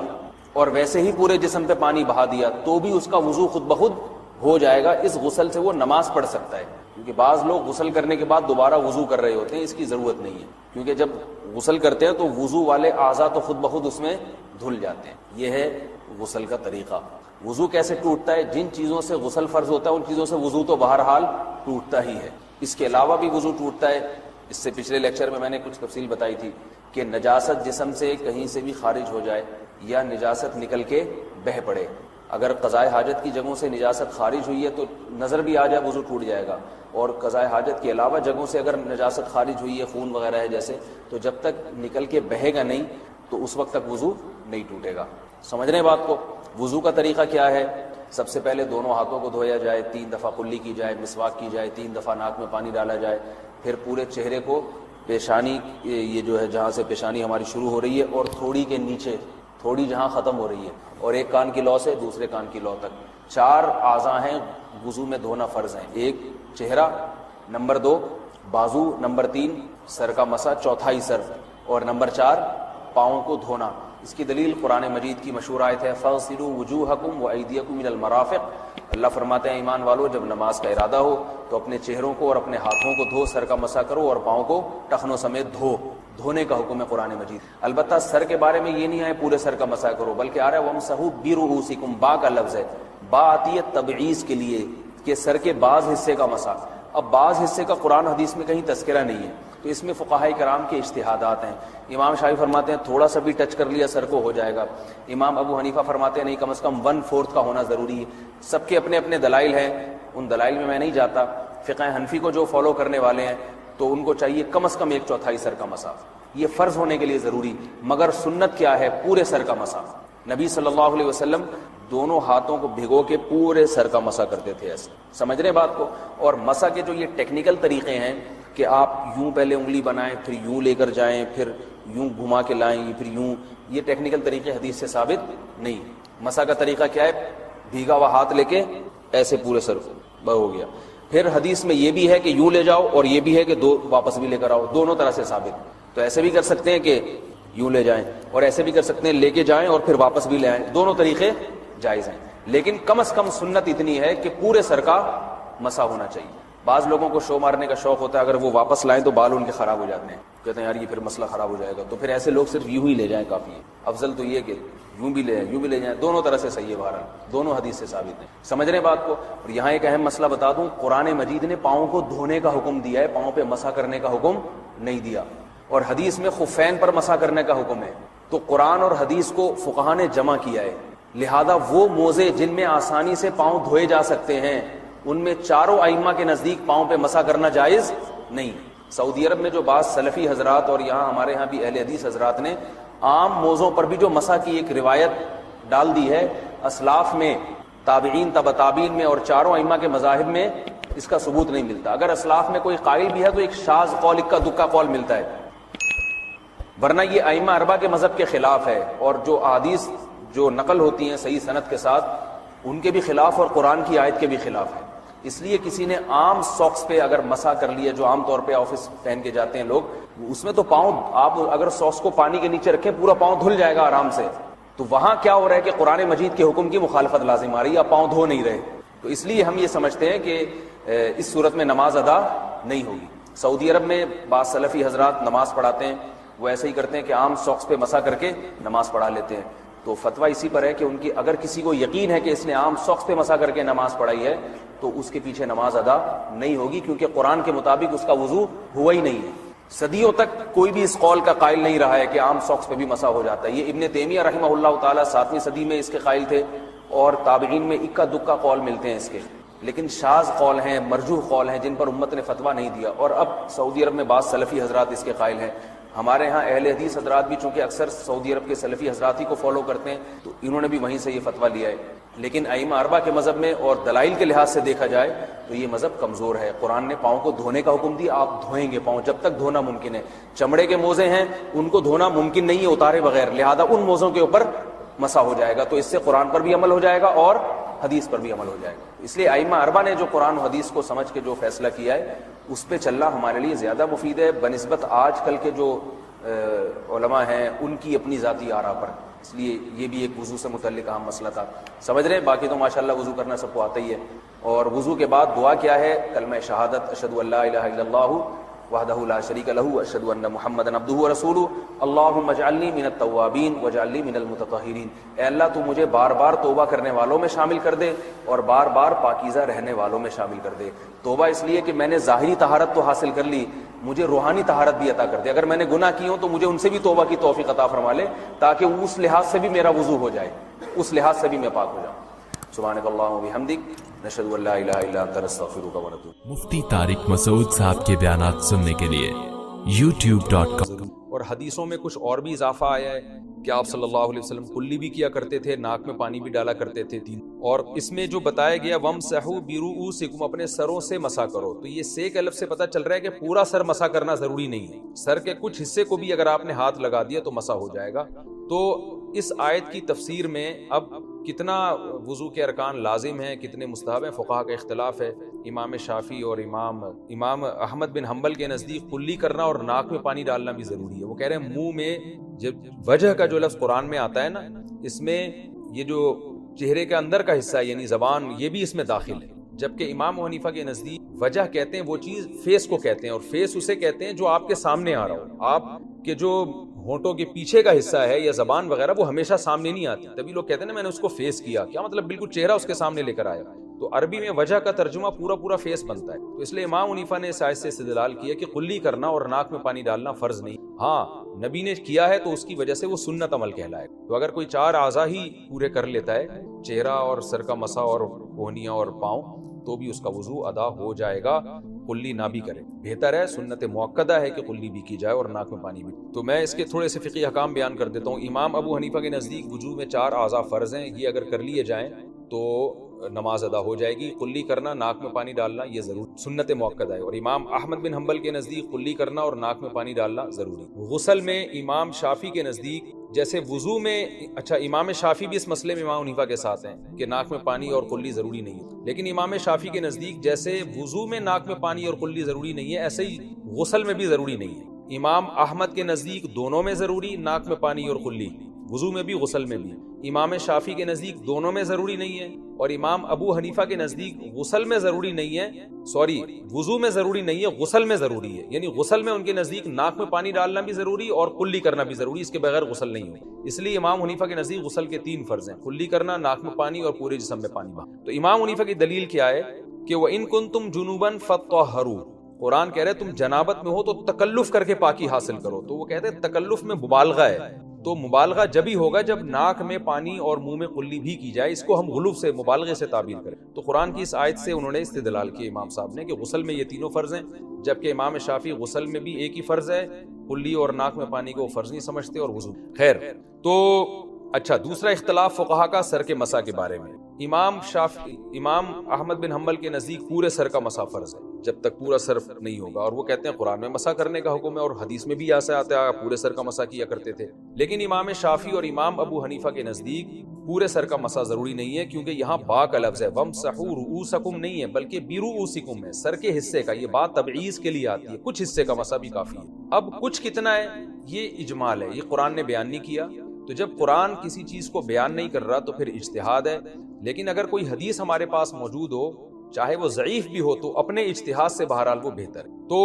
S1: اور ویسے ہی پورے جسم پہ پانی بہا دیا تو بھی اس کا وضو خود بخود ہو جائے گا، اس غسل سے وہ نماز پڑھ سکتا ہے، کیونکہ بعض لوگ غسل کرنے کے بعد دوبارہ وضو کر رہے ہوتے ہیں، اس کی ضرورت نہیں ہے، کیونکہ جب غسل کرتے ہیں تو وضو والے اعضاء تو خود بخود اس میں دھل جاتے ہیں۔ یہ ہے غسل کا طریقہ۔ وضو کیسے ٹوٹتا ہے؟ جن چیزوں سے غسل فرض ہوتا ہے ان چیزوں سے وضو تو بہرحال ٹوٹتا ہی ہے، اس کے علاوہ بھی وضو ٹوٹتا ہے۔ اس سے پچھلے لیکچر میں نے کچھ تفصیل بتائی تھی کہ نجاست جسم سے کہیں سے بھی خارج ہو جائے یا نجاست نکل کے بہہ پڑے، اگر قضائے حاجت کی جگہوں سے نجاست خارج ہوئی ہے تو نظر بھی آ جائے وضو ٹوٹ جائے گا، اور قضائے حاجت کے علاوہ جگہوں سے اگر نجاست خارج ہوئی ہے، خون وغیرہ ہے جیسے، تو جب تک نکل کے بہے گا نہیں تو اس وقت تک وضو نہیں ٹوٹے گا۔ سمجھ رہے ہیں بات کو؟ وضو کا طریقہ کیا ہے؟ سب سے پہلے دونوں ہاتھوں کو دھویا جائے، 3 دفعہ کلی کی جائے، مسواک کی جائے، 3 دفعہ ناک میں پانی ڈالا جائے، پھر پورے چہرے کو، پیشانی یہ جو ہے جہاں سے پیشانی ہماری شروع ہو رہی ہے اور تھوڑی کے نیچے، تھوڑی جہاں ختم ہو رہی ہے، اور ایک کان کی لو سے دوسرے کان کی لو تک 4 اعضاء ہیں وضو میں دھونا فرض ہیں۔ 1 چہرہ، نمبر 2 بازو، نمبر 3 سر کا مسا، چوتھائی سر، اور نمبر 4 پاؤں کو دھونا۔ اس کی دلیل قرآن مجید کی مشہور آیت ہے فَاغْسِلُوا وُجُوهَكُمْ وَأَيْدِيَكُمْ إِلَى الْمَرَافِقِ۔ اللہ فرماتے ہیں ایمان والو جب نماز کا ارادہ ہو تو اپنے چہروں کو اور اپنے ہاتھوں کو دھو، سر کا مسا کرو اور پاؤں کو ٹخنوں سمیت دھو۔ دھونے کا حکم ہے قرآن مجید۔ البتہ سر کے بارے میں یہ نہیں آئے پورے سر کا مسا کرو، بلکہ آ رہا ہے وَامْسَحُوا بِرُؤُوسِكُمْ، با کا لفظ ہے، با آتی ہے تبعیض کے لیے کہ سر کے بعض حصے کا مسا۔ اب بعض حصے کا قرآن حدیث میں کہیں تذکرہ نہیں ہے، تو اس میں فقہاء کرام کے اجتہادات ہیں۔ امام شافعی فرماتے ہیں تھوڑا سا بھی ٹچ کر لیا سر کو ہو جائے گا، امام ابو حنیفہ فرماتے ہیں نہیں، کم از کم 1/4 کا ہونا ضروری ہے۔ سب کے اپنے اپنے دلائل ہیں، ان دلائل میں نہیں جاتا۔ فقہ حنفی کو جو فالو کرنے والے ہیں تو ان کو چاہیے کم از کم 1/4 سر کا مسا، یہ فرض ہونے کے لیے ضروری۔ مگر سنت کیا ہے؟ پورے سر کا مسا۔ نبی صلی اللہ علیہ وسلم دونوں ہاتھوں کو بھگو کے پورے سر کا مسا کرتے تھے، ایسے سمجھ رہے بات کو۔ اور مسا کے جو یہ ٹیکنیکل طریقے ہیں کہ آپ یوں پہلے انگلی بنائیں پھر یوں لے کر جائیں پھر یوں گھما کے لائیں پھر یوں، یہ ٹیکنیکل طریقے حدیث سے ثابت نہیں۔ مسح کا طریقہ کیا ہے؟ بھیگا ہوا ہاتھ لے کے ایسے پورے سر ہو گیا۔ پھر حدیث میں یہ بھی ہے کہ یوں لے جاؤ اور یہ بھی ہے کہ دو واپس بھی لے کر آؤ، دونوں طرح سے ثابت۔ تو ایسے بھی کر سکتے ہیں کہ یوں لے جائیں اور ایسے بھی کر سکتے ہیں لے کے جائیں اور پھر واپس بھی لے آئیں، دونوں طریقے جائز ہیں، لیکن کم از کم سنت اتنی ہے کہ پورے سر کا مسح ہونا چاہیے۔ بعض لوگوں کو شو مارنے کا شوق ہوتا ہے، اگر وہ واپس لائیں تو بال ان کے خراب ہو جاتے ہیں، کہتے ہیں یار یہ پھر مسئلہ خراب ہو جائے گا، تو پھر ایسے لوگ صرف یوں ہی لے جائیں کافی ہے۔ افضل تو یہ کہ یوں بھی لے جائیں یوں بھی لے جائیں، دونوں طرح سے صحیح ہے، بہرحال دونوں حدیث سے ثابت ہیں۔ سمجھ رہے ہیں بات کو؟ اور یہاں ایک اہم مسئلہ بتا دوں، قرآن مجید نے پاؤں کو دھونے کا حکم دیا ہے، پاؤں پہ مسح کرنے کا حکم نہیں دیا، اور حدیث میں خفین پر مسح کرنے کا حکم ہے۔ تو قرآن اور حدیث کو فقہا نے جمع کیا ہے، لہذا وہ موزے جن میں آسانی سے پاؤں دھوئے جا سکتے ہیں ان میں چاروں ائمہ کے نزدیک پاؤں پہ مسح کرنا جائز نہیں۔ سعودی عرب میں جو بعض سلفی حضرات اور یہاں ہمارے ہاں بھی اہل حدیث حضرات نے عام موزوں پر بھی جو مسح کی ایک روایت ڈال دی ہے، اسلاف میں، تابعین، تبع تابعین میں اور چاروں ائمہ کے مذاہب میں اس کا ثبوت نہیں ملتا۔ اگر اسلاف میں کوئی قائل بھی ہے تو ایک شاذ قول، اکا دکا قول ملتا ہے، ورنہ یہ ائمہ اربعہ کے مذہب کے خلاف ہے، اور جو احادیث جو نقل ہوتی ہیں صحیح سند کے ساتھ ان کے بھی خلاف اور قرآن کی آیت کے بھی خلاف ہے۔ اس لیے کسی نے عام ساکس پہ اگر مسح کر لیا، جو عام طور پہ آفس پہن کے جاتے ہیں لوگ، اس میں تو پاؤں، آپ اگر ساکس کو پانی کے نیچے رکھیں پورا پاؤں دھل جائے گا آرام سے، تو وہاں کیا ہو رہا ہے کہ قرآن مجید کے حکم کی مخالفت لازم آ رہی ہے، آپ پاؤں دھو نہیں رہے۔ تو اس لیے ہم یہ سمجھتے ہیں کہ اس صورت میں نماز ادا نہیں ہوگی۔ سعودی عرب میں بعض سلفی حضرات نماز پڑھاتے ہیں، وہ ایسے ہی کرتے ہیں کہ عام ساکس پہ مسح کر کے نماز پڑھا لیتے ہیں، تو فتویٰ اسی پر ہے کہ ان کی اگر کسی کو یقین ہے کہ اس نے عام ساکس پہ مسح کر کے نماز پڑھائی ہے تو اس کے پیچھے نماز ادا نہیں ہوگی، کیونکہ قرآن کے مطابق اس کا وضو ہوا ہی نہیں ہے۔ صدیوں تک کوئی بھی اس قول کا قائل نہیں رہا ہے کہ عام ساکس پہ بھی مسح ہو جاتا ہے۔ یہ ابن تیمیہ رحمہ اللہ تعالیٰ 7ویں صدی میں اس کے قائل تھے، اور تابعین میں اکا دکا قول ملتے ہیں اس کے، لیکن شاذ قول ہیں، مرجوح قول ہیں جن پر امت نے فتویٰ نہیں دیا، اور اب سعودی عرب میں بعض سلفی حضرات اس کے قائل ہیں۔ ہمارے ہاں اہل حدیث حضرات بھی چونکہ اکثر سعودی عرب کے سلفی حضرات ہی کو فالو کرتے ہیں، تو انہوں نے بھی وہیں سے یہ فتویٰ لیا ہے، لیکن ائمہ اربعہ کے مذہب میں اور دلائل کے لحاظ سے دیکھا جائے تو یہ مذہب کمزور ہے۔ قرآن نے پاؤں کو دھونے کا حکم دیا، آپ دھوئیں گے پاؤں جب تک دھونا ممکن ہے۔ چمڑے کے موزے ہیں ان کو دھونا ممکن نہیں ہے اتارے بغیر، لہذا ان موزوں کے اوپر مسح ہو جائے گا، تو اس سے قرآن پر بھی عمل ہو جائے گا اور حدیث پر بھی عمل ہو جائے گا۔ اس لیے ائمہ اربعہ نے جو قرآن و حدیث کو سمجھ کے جو فیصلہ کیا ہے اس پہ چلنا ہمارے لیے زیادہ مفید ہے بنسبت آج کل کے جو علماء ہیں ان کی اپنی ذاتی آراء پر۔ اس لیے یہ بھی ایک وضو سے متعلق اہم مسئلہ تھا، سمجھ رہے ہیں؟ باقی تو ماشاءاللہ وضو کرنا سب کو آتا ہی ہے، اور وضو کے بعد دعا کیا ہے؟ کلمہ شہادت، اشہد ان لا الہ الا اللہ وحدہ لا شریک لہ اشہد ان محمدا عبدہ ورسولہ اللہم اجعلنی من التوابین واجعلنی من المتطہرین۔ اے اللہ تو مجھے بار بار توبہ کرنے والوں میں شامل کر دے اور بار بار پاکیزہ رہنے والوں میں شامل کر دے۔ توبہ اس لیے کہ میں نے ظاہری طہارت تو حاصل کر لی، مجھے روحانی طہارت بھی عطا کر دے۔ اگر میں نے گناہ کی ہوں تو مجھے ان سے بھی توبہ کی توفیق عطا فرما لے، تاکہ اس لحاظ سے بھی میرا وضو ہو جائے، اس لحاظ سے بھی میں پاک ہو جاؤں۔ سبحانک اللہم و بحمدک، نشہد ان لا الہ الا انت نستغفرک و نتوب۔
S2: مفتی طارق مسعود صاحب کے بیانات سننے کے لیے youtube.com۔
S1: اور حدیثوں میں کچھ اور بھی اضافہ آیا ہے کہ آپ صلی اللہ علیہ وسلم کلی بھی کیا کرتے تھے، ناک میں پانی بھی ڈالا کرتے تھے تین، اور اس میں جو بتایا گیا وَمْسَحُوا بِرُؤُوسِكُمْ، اپنے سروں سے مسح کرو، تو یہ سے کے لفظ سے پتہ چل رہا ہے کہ پورا سر مسح کرنا ضروری نہیں ہے، سر کے کچھ حصے کو بھی اگر آپ نے ہاتھ لگا دیا تو مسح ہو جائے گا۔ تو اس آیت کی تفسیر میں اب کتنا وضو کے ارکان لازم ہیں، کتنے مستحب ہیں، فقہا کا اختلاف ہے۔ امام شافعی اور امام احمد بن حنبل کے نزدیک کلی کرنا اور ناک میں پانی ڈالنا بھی ضروری ہے۔ وہ کہہ رہے ہیں منہ میں جب وجہ کا جو لفظ قرآن میں آتا ہے نا، اس میں یہ جو چہرے کے اندر کا حصہ ہے یعنی زبان، یہ بھی اس میں داخل ہے، جبکہ امام حنیفہ کے نزدیک وجہ کہتے ہیں وہ چیز فیس کو کہتے ہیں، اور فیس اسے کہتے ہیں جو آپ کے سامنے آ رہا ہو۔ آپ کے جو ہونٹوں کے پیچھے کا حصہ ہے یا زبان وغیرہ وہ ہمیشہ سامنے نہیں آتی، تبھی لوگ کہتے ہیں نا میں نے اس کو فیس کیا، کیا مطلب بالکل چہرہ اس کے سامنے لے کر آیا۔ تو عربی میں وجہ کا ترجمہ پورا فیس بنتا ہے، تو اس لیے امام حنیفہ نے اس آیت سے استدلال کیا کہ قلی کرنا اور ناک میں پانی ڈالنا فرض نہیں، ہاں نبی نے کیا ہے تو اس کی وجہ سے وہ سنت عمل کہلائے۔ تو اگر کوئی 4 اعضاء ہی پورے کر لیتا ہے، چہرہ اور سر کا مسح اور کوہنیاں اور پاؤں، تو بھی اس کا وضو ادا ہو جائے گا، قلی نہ بھی کرے۔ بہتر ہے، سنت مؤکدہ ہے کہ قلی بھی کی جائے اور ناک میں پانی بھی۔ تو میں اس کے تھوڑے سے فقہی احکام بیان کر دیتا ہوں۔ امام ابو حنیفہ کے نزدیک وضو میں 4 اعضاء فرض ہیں، یہ اگر کر لیے جائیں تو نماز ادا ہو جائے گی۔ قلی کرنا، ناک میں پانی ڈالنا، یہ ضرور سنت موقدہ ہے، اور امام احمد بن حنبل کے نزدیک قلی کرنا اور ناک میں پانی ڈالنا ضروری۔ غسل میں امام شافعی کے نزدیک جیسے وضو میں، اچھا امام شافعی بھی اس مسئلے میں امام حنیفہ کے ساتھ ہیں کہ ناک میں پانی اور قلی ضروری نہیں ہے، لیکن امام شافعی کے نزدیک جیسے وضو میں ناک میں پانی اور قلی ضروری نہیں ہے، ایسے ہی غسل میں بھی ضروری نہیں ہے۔ امام احمد کے نزدیک دونوں میں ضروری، ناک میں پانی اور قلی، وضو میں بھی غسل میں بھی۔ امام شافعی کے نزدیک دونوں میں ضروری نہیں ہے، اور امام ابو حنیفہ کے نزدیک غسل میں ضروری نہیں ہے، وضو میں ضروری نہیں ہے، غسل میں ضروری ہے، یعنی غسل میں ان کے نزدیک ناک میں پانی ڈالنا بھی ضروری اور قلی کرنا بھی ضروری، اس کے بغیر غسل نہیں ہو۔ اس لیے امام حنیفہ کے نزدیک غسل کے 3 فرض ہیں، قلی کرنا، ناک میں پانی اور پورے جسم میں پانی بہانا۔ تو امام حنیفہ کی دلیل کیا ہے کہ وَإِن كُنتُمْ جُنُوبًا فَطَّهَّرُوا، قرآن کہہ رہے تم جنابت میں ہو تو تکلف کر کے پاکی حاصل کرو، تو وہ کہتے ہیں تکلف میں مبالغہ ہے، تو مبالغہ جب ہی ہوگا جب ناک میں پانی اور منہ میں قلی بھی کی جائے، اس کو ہم غلو سے، مبالغے سے تعبیر کریں۔ تو قرآن کی اس آیت سے انہوں نے استدلال کیا امام صاحب نے کہ غسل میں یہ تینوں فرض ہیں، جبکہ امام شافعی غسل میں بھی ایک ہی فرض ہے، قلی اور ناک میں پانی کو فرض نہیں سمجھتے، اور وضو۔ خیر، تو اچھا دوسرا اختلاف فقہا کا سر کے مسح کے بارے میں۔ امام احمد بن حنبل کے نزدیک پورے سر کا مسح فرض ہے جب تک پورا سر نہیں ہوگا، اور وہ کہتے ہیں قرآن میں مسح کرنے کا حکم ہے اور حدیث میں بھی ایسا آتا ہے پورے سر کا مسح کیا کرتے تھے۔ لیکن امام شافعی اور امام ابو حنیفہ کے نزدیک پورے سر کا مسح ضروری نہیں ہے، کیونکہ یہاں با کا لفظ ہے، وَامْسَحُوا رُؤُوسَكُمْ نہیں ہے بلکہ بِرُؤُوسِكُمْ ہے، سر کے حصے کا۔ یہ بات تبعیض کے لیے آتی ہے، کچھ حصے کا مسح بھی کافی ہے۔ اب کچھ کتنا ہے یہ اجمال ہے، یہ قرآن نے بیان نہیں کیا، تو جب قرآن کسی چیز کو بیان نہیں کر رہا تو پھر اجتہاد ہے۔ لیکن اگر کوئی حدیث ہمارے پاس موجود ہو، چاہے وہ ضعیف بھی ہو، تو اپنے اجتہاد سے بہرحال وہ بہتر ہے۔ تو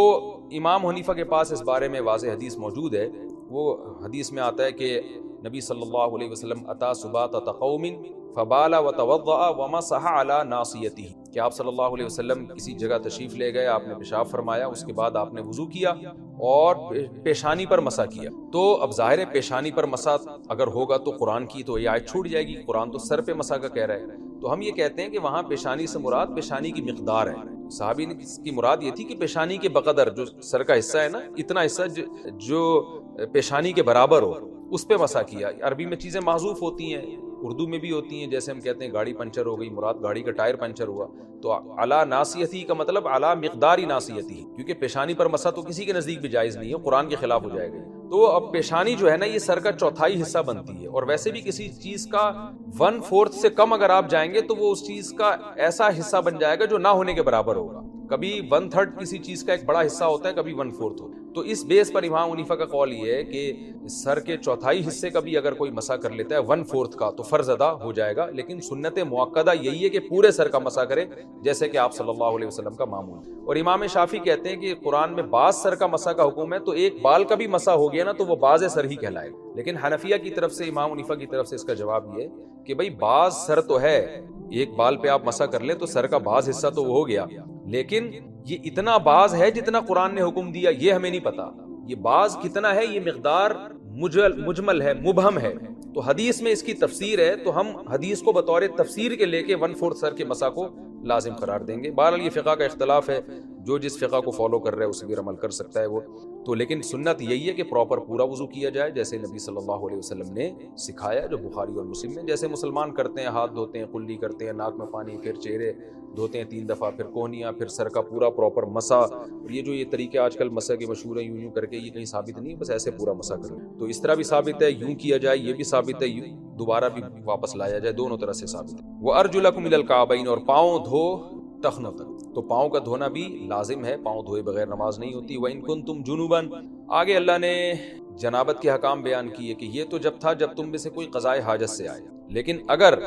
S1: امام حنیفہ کے پاس اس بارے میں واضح حدیث موجود ہے، وہ حدیث میں آتا ہے کہ نبی صلی اللہ علیہ وسلم اتا سباطۃ قوم فبال وتوضأ ومسح على ناصیتہ، کہ آپ صلی اللہ علیہ وسلم کسی جگہ تشریف لے گئے، آپ نے پیشاب فرمایا، اس کے بعد آپ نے وضو کیا اور پیشانی پر مسح کیا۔ تو اب ظاہر ہے پیشانی پر مسح اگر ہوگا تو قرآن کی تو یہ آیت چھوٹ جائے گی، قرآن تو سر پہ مسح کا کہہ رہا ہے، تو ہم یہ کہتے ہیں کہ وہاں پیشانی سے مراد پیشانی کی مقدار ہے۔ صحابی نے کی مراد یہ تھی کہ پیشانی کے بقدر، جو سر کا حصہ ہے نا، اتنا حصہ جو پیشانی کے برابر ہو، اس پہ مسح کیا۔ عربی میں چیزیں محذوف ہوتی ہیں، اردو میں بھی ہوتی ہیں، جیسے ہم کہتے ہیں گاڑی پنچر ہو گئی، مراد گاڑی کا ٹائر پنچر ہوا، تو علی ناصیتی کا مطلب علی مقداری ناصیتی، کیونکہ پیشانی پر مسح تو کسی کے نزدیک بھی جائز نہیں ہے، قرآن کے خلاف ہو جائے گا۔ تو اب پیشانی جو ہے نا، یہ سر کا چوتھائی حصہ بنتی ہے، اور ویسے بھی کسی چیز کا 1/4 سے کم اگر آپ جائیں گے تو وہ اس چیز کا ایسا حصہ بن جائے گا جو نہ ہونے کے برابر ہوگا۔ کبھی 1/3 کسی چیز کا ایک بڑا حصہ ہوتا ہے، کبھی 1/4 ہوتا ہے۔ تو اس بیس پر امام حنیفہ کا قول یہ ہے کہ سر کے چوتھائی حصے کا بھی اگر کوئی مسح کر لیتا ہے 1/4 کا، تو فرض ادا ہو جائے گا، لیکن سنت موقدہ یہی ہے کہ پورے سر کا مسح کرے، جیسے کہ آپ صلی اللہ علیہ وسلم کا معمول۔ اور امام شافعی کہتے ہیں کہ قرآن میں بعض سر کا مسح کا حکم ہے، تو ایک بال کا بھی مسح ہو گیا نا تو وہ باز سر ہی کہلائے گا۔ لیکن حنفیہ کی طرف سے، امام حنیفہ کی طرف سے اس کا جواب یہ کہ بھئی باز سر تو ہے، ایک بال پہ آپ مسح کر لیں تو سر کا بعض حصہ تو وہ ہو گیا، لیکن یہ اتنا باز ہے جتنا قرآن نے حکم دیا یہ ہمیں نہیں پتا، یہ باز کتنا ہے یہ مقدار مجمل ہے، مبہم ہے۔ تو حدیث میں اس کی تفسیر ہے، تو ہم حدیث کو بطور تفسیر کے لے کے 1/4 سر کے مسح کو لازم قرار دیں گے۔ بہرحال یہ فقہ کا اختلاف ہے، جو جس فقہ کو فالو کر رہا ہے اس پر عمل کر سکتا ہے وہ تو، لیکن سنت یہی ہے کہ پراپر پورا وضو کیا جائے، جیسے نبی صلی اللہ علیہ وسلم نے سکھایا، جو بخاری اور مسلم میں، جیسے مسلمان کرتے ہیں، ہاتھ دھوتے ہیں، قلی کرتے ہیں، ناک میں پانی، پھر چہرے دھوتے ہیں 3 دفعہ، پھر کوہنیاں، پھر سر کا پورا پراپر مسح۔ اور یہ جو یہ طریقے آج کل مسح کے مشہور ہیں، یوں کر کے، یہ کہیں ثابت نہیں، بس ایسے پورا مسح کریں۔ تو اس طرح بھی ثابت ہے، یوں کیا جائے یہ بھی ثابت ہے، دوبارہ بھی واپس لایا جائے، دونوں طرح سے ثابت ہے۔ وَأَرْجُلَكُمْ إِلَى الْكَعْبَيْنِ، اور پاؤں دھو ٹخنوں تک، تو پاؤں کا دھونا بھی لازم ہے، پاؤں دھوئے بغیر نماز نہیں ہوتی۔ وَإِن كُنتُمْ جُنُوبًا، آگے اللہ نے جنابت کے حکام بیان کیے کہ یہ تو جب تھا جب تم میں سے کوئی قضائے حاجت سے آئے، لیکن اگر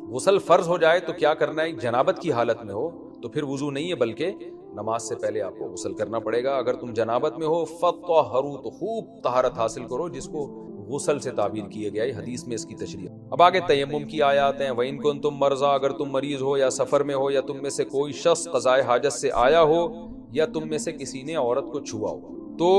S1: غسل فرض ہو جائے تو کیا کرنا ہے؟ جنابت کی حالت میں ہو تو پھر وضو نہیں ہے بلکہ نماز سے پہلے آپ کو غسل کرنا پڑے گا۔ اگر تم جنابت میں ہو فَطَّهَّرُوا، تو خوب طہارت حاصل کرو، جس کو غسل سے تعبیر کیا گیا ہے، حدیث میں اس کی تشریح۔ اب آگے تیمم کی آیات ہیں۔ وَإِن كُنتُم مَرْضَىٰ، اگر تم مریض ہو یا سفر میں ہو، یا تم میں سے کوئی شخص قضائے حاجت سے آیا ہو، یا تم میں سے کسی نے عورت کو چھوا ہو، تو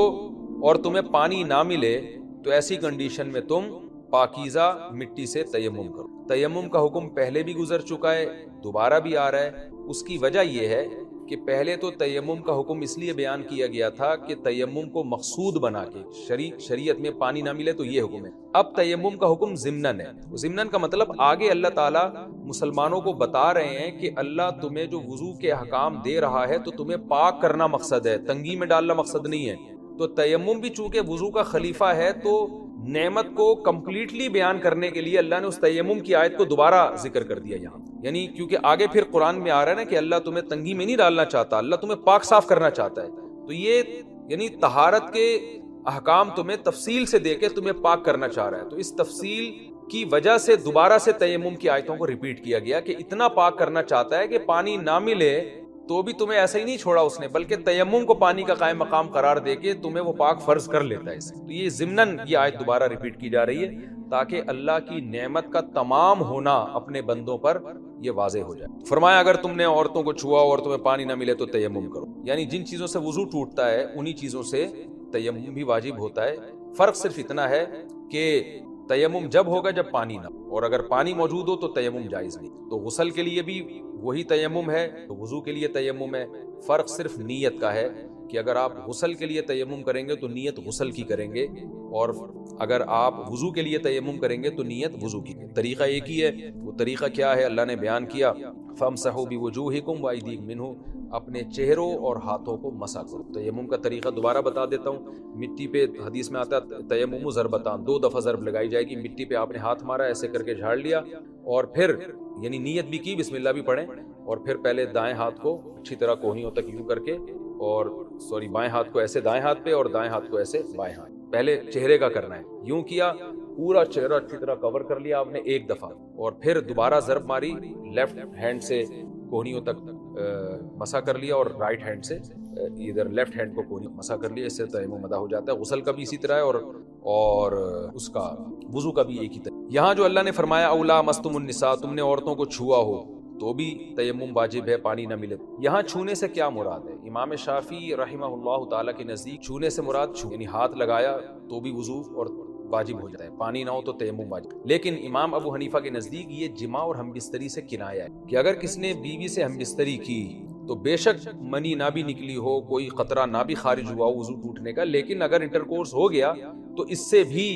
S1: اور تمہیں پانی نہ ملے، تو ایسی کنڈیشن میں تم پاکیزہ مٹی سے تیمم کرو۔ تیمم کا حکم پہلے بھی گزر چکا ہے، دوبارہ بھی آ رہا ہے۔ اس کی وجہ یہ ہے کہ پہلے تو تیمم کا حکم اس لیے بیان کیا گیا تھا کہ تیمم کو مقصود بنا کے شریعت میں پانی نہ ملے تو یہ حکم ہے. اب تیمم کا حکم ضمناً ہے. ضمناً کا مطلب آگے اللہ تعالیٰ مسلمانوں کو بتا رہے ہیں کہ اللہ تمہیں جو وضو کے احکام دے رہا ہے تو تمہیں پاک کرنا مقصد ہے, تنگی میں ڈالنا مقصد نہیں ہے. تو تیمم بھی چونکہ وضو کا خلیفہ ہے تو نعمت کو کمپلیٹلی بیان کرنے کے لیے اللہ نے اس تیمم کی آیت کو دوبارہ ذکر کر دیا یہاں. یعنی کیونکہ آگے پھر قرآن میں آ رہا ہے نا کہ اللہ تمہیں تنگی میں نہیں ڈالنا چاہتا, اللہ تمہیں پاک صاف کرنا چاہتا ہے. تو یہ یعنی طہارت کے احکام تمہیں تفصیل سے دے کے تمہیں پاک کرنا چاہ رہا ہے. تو اس تفصیل کی وجہ سے دوبارہ سے تیمم کی آیتوں کو ریپیٹ کیا گیا کہ اتنا پاک کرنا چاہتا ہے کہ پانی نہ ملے تو بھی تمہیں ایسا ہی نہیں چھوڑا اس نے, بلکہ تیمم کو پانی کا قائم مقام قرار دے کے تمہیں وہ پاک فرض کر لیتا ہے. تو یہ ضمناً یہ آیت دوبارہ ریپیٹ کی جا رہی ہے تاکہ اللہ کی نعمت کا تمام ہونا اپنے بندوں پر یہ واضح ہو جائے. فرمایا اگر تم نے عورتوں کو چھوا اور تمہیں پانی نہ ملے تو تیمم کرو. یعنی جن چیزوں سے وضو ٹوٹتا ہے انہی چیزوں سے تیمم بھی واجب ہوتا ہے. فرق صرف اتنا ہے کہ تیمم جب ہوگا جب پانی نہ, اور اگر پانی موجود ہو تو تیمم جائز نہیں. تو غسل کے لیے بھی وہی تیمم ہے, تو وضو کے لیے تیمم ہے. فرق صرف نیت کا ہے کہ اگر آپ غسل کے لیے تیمم کریں گے تو نیت غسل کی کریں گے, اور اگر آپ وضو کے لیے تیمم کریں گے تو نیت وضو کی. طریقہ ایک ہی ہے. وہ طریقہ کیا ہے اللہ نے بیان کیا, فامسحوا بوجوہکم وایدیکم منہ, اپنے چہروں اور ہاتھوں کو مسح کرو. تیمم کا طریقہ دوبارہ بتا دیتا ہوں. مٹی پہ حدیث میں آتا ہے تیمم ضربتان, 2 دفعہ ضرب لگائی جائے گی. مٹی پہ آپ نے ہاتھ مارا, ایسے کر کے جھاڑ لیا, اور پھر یعنی نیت بھی کی, بسم اللہ بھی پڑھیں, اور پھر پہلے دائیں ہاتھ کو اچھی طرح کوہنیوں تک یوں کر کے, اور بائیں ہاتھ کو ایسے دائیں ہاتھ پہ اور دائیں ہاتھ کو ایسے بائیں ہاتھ. پہلے چہرے کا کرنا ہے, یوں کیا, پورا چہرہ اچھی طرح کور کر لیا آپ نے ایک دفعہ, اور پھر دوبارہ ضرب ماری, لیفٹ ہینڈ سے کوہنیوں تک مسح کر لیا, اور رائٹ ہینڈ سے ادھر لیفٹ ہینڈ کو کوہنی مسح کر لیا. اس سے تیمم ادا ہو جاتا ہے. غسل کا بھی اسی طرح ہے, اور اس کا وضو کا بھی ایک ہی طرح. یہاں جو اللہ نے فرمایا اولا مستم النساء, تم نے عورتوں کو چھوا ہو تو بھی تیمم واجب ہے پانی نہ ملے. یہاں چھونے سے کیا مراد ہے؟ امام شافعی رحمہ اللہ تعالیٰ کے نزدیک چھونے سے مراد یعنی ہاتھ لگایا تو بھی وضو اور واجب ہو جاتا ہے, پانی نہ ہو تو تیمم واجب. لیکن امام ابو حنیفہ کے نزدیک یہ جماع اور ہم بستری سے کنایہ ہے کہ اگر کس نے بیوی سے ہم بستری کی تو بے شک منی نہ بھی نکلی ہو, کوئی قطرہ نہ بھی خارج ہوا ہو وضو ٹوٹنے کا, لیکن اگر انٹرکورس ہو گیا تو اس سے بھی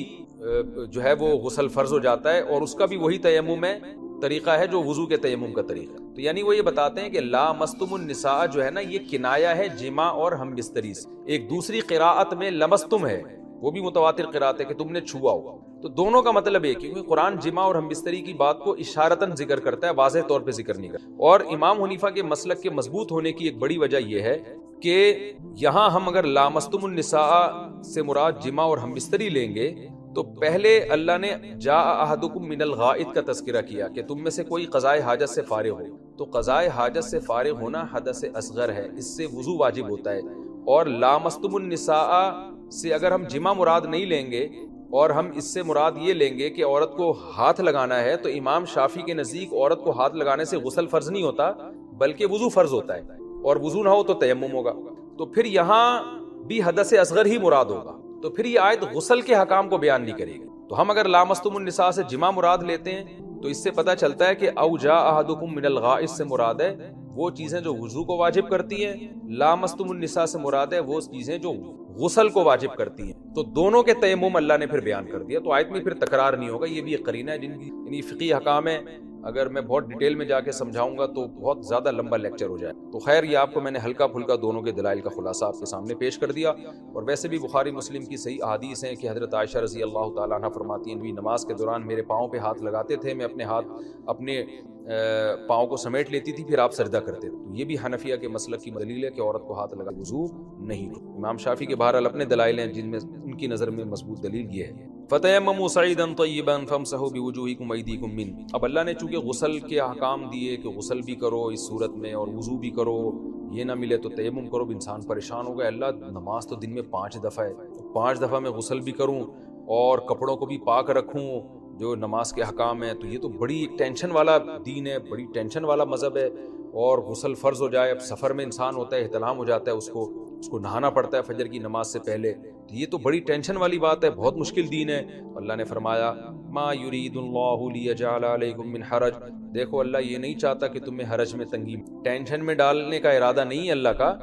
S1: جو ہے وہ غسل فرض ہو جاتا ہے, اور اس کا بھی وہی تیمم ہے طریقہ ہے جو وضو کے تیمم کا طریقہ. تو یعنی وہ یہ بتاتے ہیں کہ لا مستم النساء جو ہے نا یہ کنایہ ہے جماع اور ہم بستری سے. ایک دوسری قراءت میں لمستم ہے, وہ بھی متواتر قراءت ہے کہ تم نے چھوا ہو. تو دونوں کا مطلب ایک ہے, کیونکہ قرآن جماع اور ہم بستری کی بات کو اشارتاً ذکر کرتا ہے, واضح طور پہ ذکر نہیں کرتا. اور امام حنیفہ کے مسلک کے مضبوط ہونے کی ایک بڑی وجہ یہ ہے کہ یہاں ہم اگر لامستم النساء سے مراد جماع اور ہم بستری لیں گے تو پہلے اللہ نے جاء احدکم من الغائط کا تذکرہ کیا کہ تم میں سے کوئی قضائے حاجت سے فارغ ہو. تو قضائے حاجت سے فارغ ہونا حدث اصغر ہے, اس سے وضو واجب ہوتا ہے. اور لامستم النساء سے اگر ہم جماع مراد نہیں لیں گے اور ہم اس سے مراد یہ لیں گے کہ عورت کو ہاتھ لگانا ہے, تو امام شافعی کے نزدیک عورت کو ہاتھ لگانے سے غسل فرض نہیں ہوتا بلکہ وضو فرض ہوتا ہے, اور وضو نہ ہو تو تیمم ہوگا. تو پھر یہاں بھی حدث اصغر ہی مراد ہوگا. تو پھر یہ آیت غسل کے حکام کو بیان نہیں کرے گی. تو ہم اگر لامستم النساء سے جماع مراد لیتے ہیں تو اس سے پتہ چلتا ہے کہ او جاء احدکم من الغائط سے مراد ہے وہ چیزیں جو وضو کو واجب کرتی ہیں, لامستم النساء سے مراد ہے وہ چیزیں جو غسل کو واجب کرتی ہیں. تو دونوں کے تیمم اللہ نے پھر بیان کر دیا. تو آیت میں پھر تکرار نہیں ہوگا. یہ بھی ایک قرینہ ہے جن کی یعنی فقہی حکام ہے, اگر میں بہت ڈیٹیل میں جا کے سمجھاؤں گا تو بہت زیادہ لمبا لیکچر ہو جائے. تو خیر یہ آپ کو میں نے ہلکا پھلکا دونوں کے دلائل کا خلاصہ آپ کے سامنے پیش کر دیا. اور ویسے بھی بخاری مسلم کی صحیح احادیث ہیں کہ حضرت عائشہ رضی اللہ تعالیٰ عنہ فرماتی ہیں نماز کے دوران میرے پاؤں پہ ہاتھ لگاتے تھے, میں اپنے ہاتھ اپنے پاؤں کو سمیٹ لیتی تھی, پھر آپ سجدہ کرتے تھے. یہ بھی حنفیہ کے مسلک کی دلیل ہے کہ عورت کو ہاتھ لگا وضو نہیں. امام شافعی کے بہرحال اپنے دلائل ہیں جن میں ان کی نظر میں مضبوط دلیل یہ ہے فَتَيَمَّمُوا صَعِيدًا طَيِّبًا فَامْسَحُوا بِوُجُوهِكُمْ وَأَيْدِيكُمْ مِنْهُ. اب اللہ نے چونکہ غسل کے احکام دیے کہ غسل بھی کرو اس صورت میں اور وضو بھی کرو, یہ نہ ملے تو تیمم کرو. انسان پریشان ہو گیا, اللہ نماز تو دن میں 5 دفعہ ہے, 5 دفعہ میں غسل بھی کروں اور کپڑوں کو بھی پاک رکھوں جو نماز کے احکام ہیں, تو یہ تو بڑی ٹینشن والا دین ہے, بڑی ٹینشن والا مذہب ہے. اور غسل فرض ہو جائے, اب سفر میں انسان ہوتا ہے, احتلام ہو جاتا ہے اس کو, اس کو نہانا پڑتا ہے فجر کی نماز سے پہلے. یہ تو بڑی ٹینشن والی بات ہے, بہت مشکل دین ہے. اللہ نے فرمایا ما یرید اللہ لیجعل علیکم من حرج, دیکھو اللہ یہ نہیں چاہتا کہ تمہیں حرج میں تنگی ٹینشن میں ڈالنے کا ارادہ نہیں ہے اللہ کا.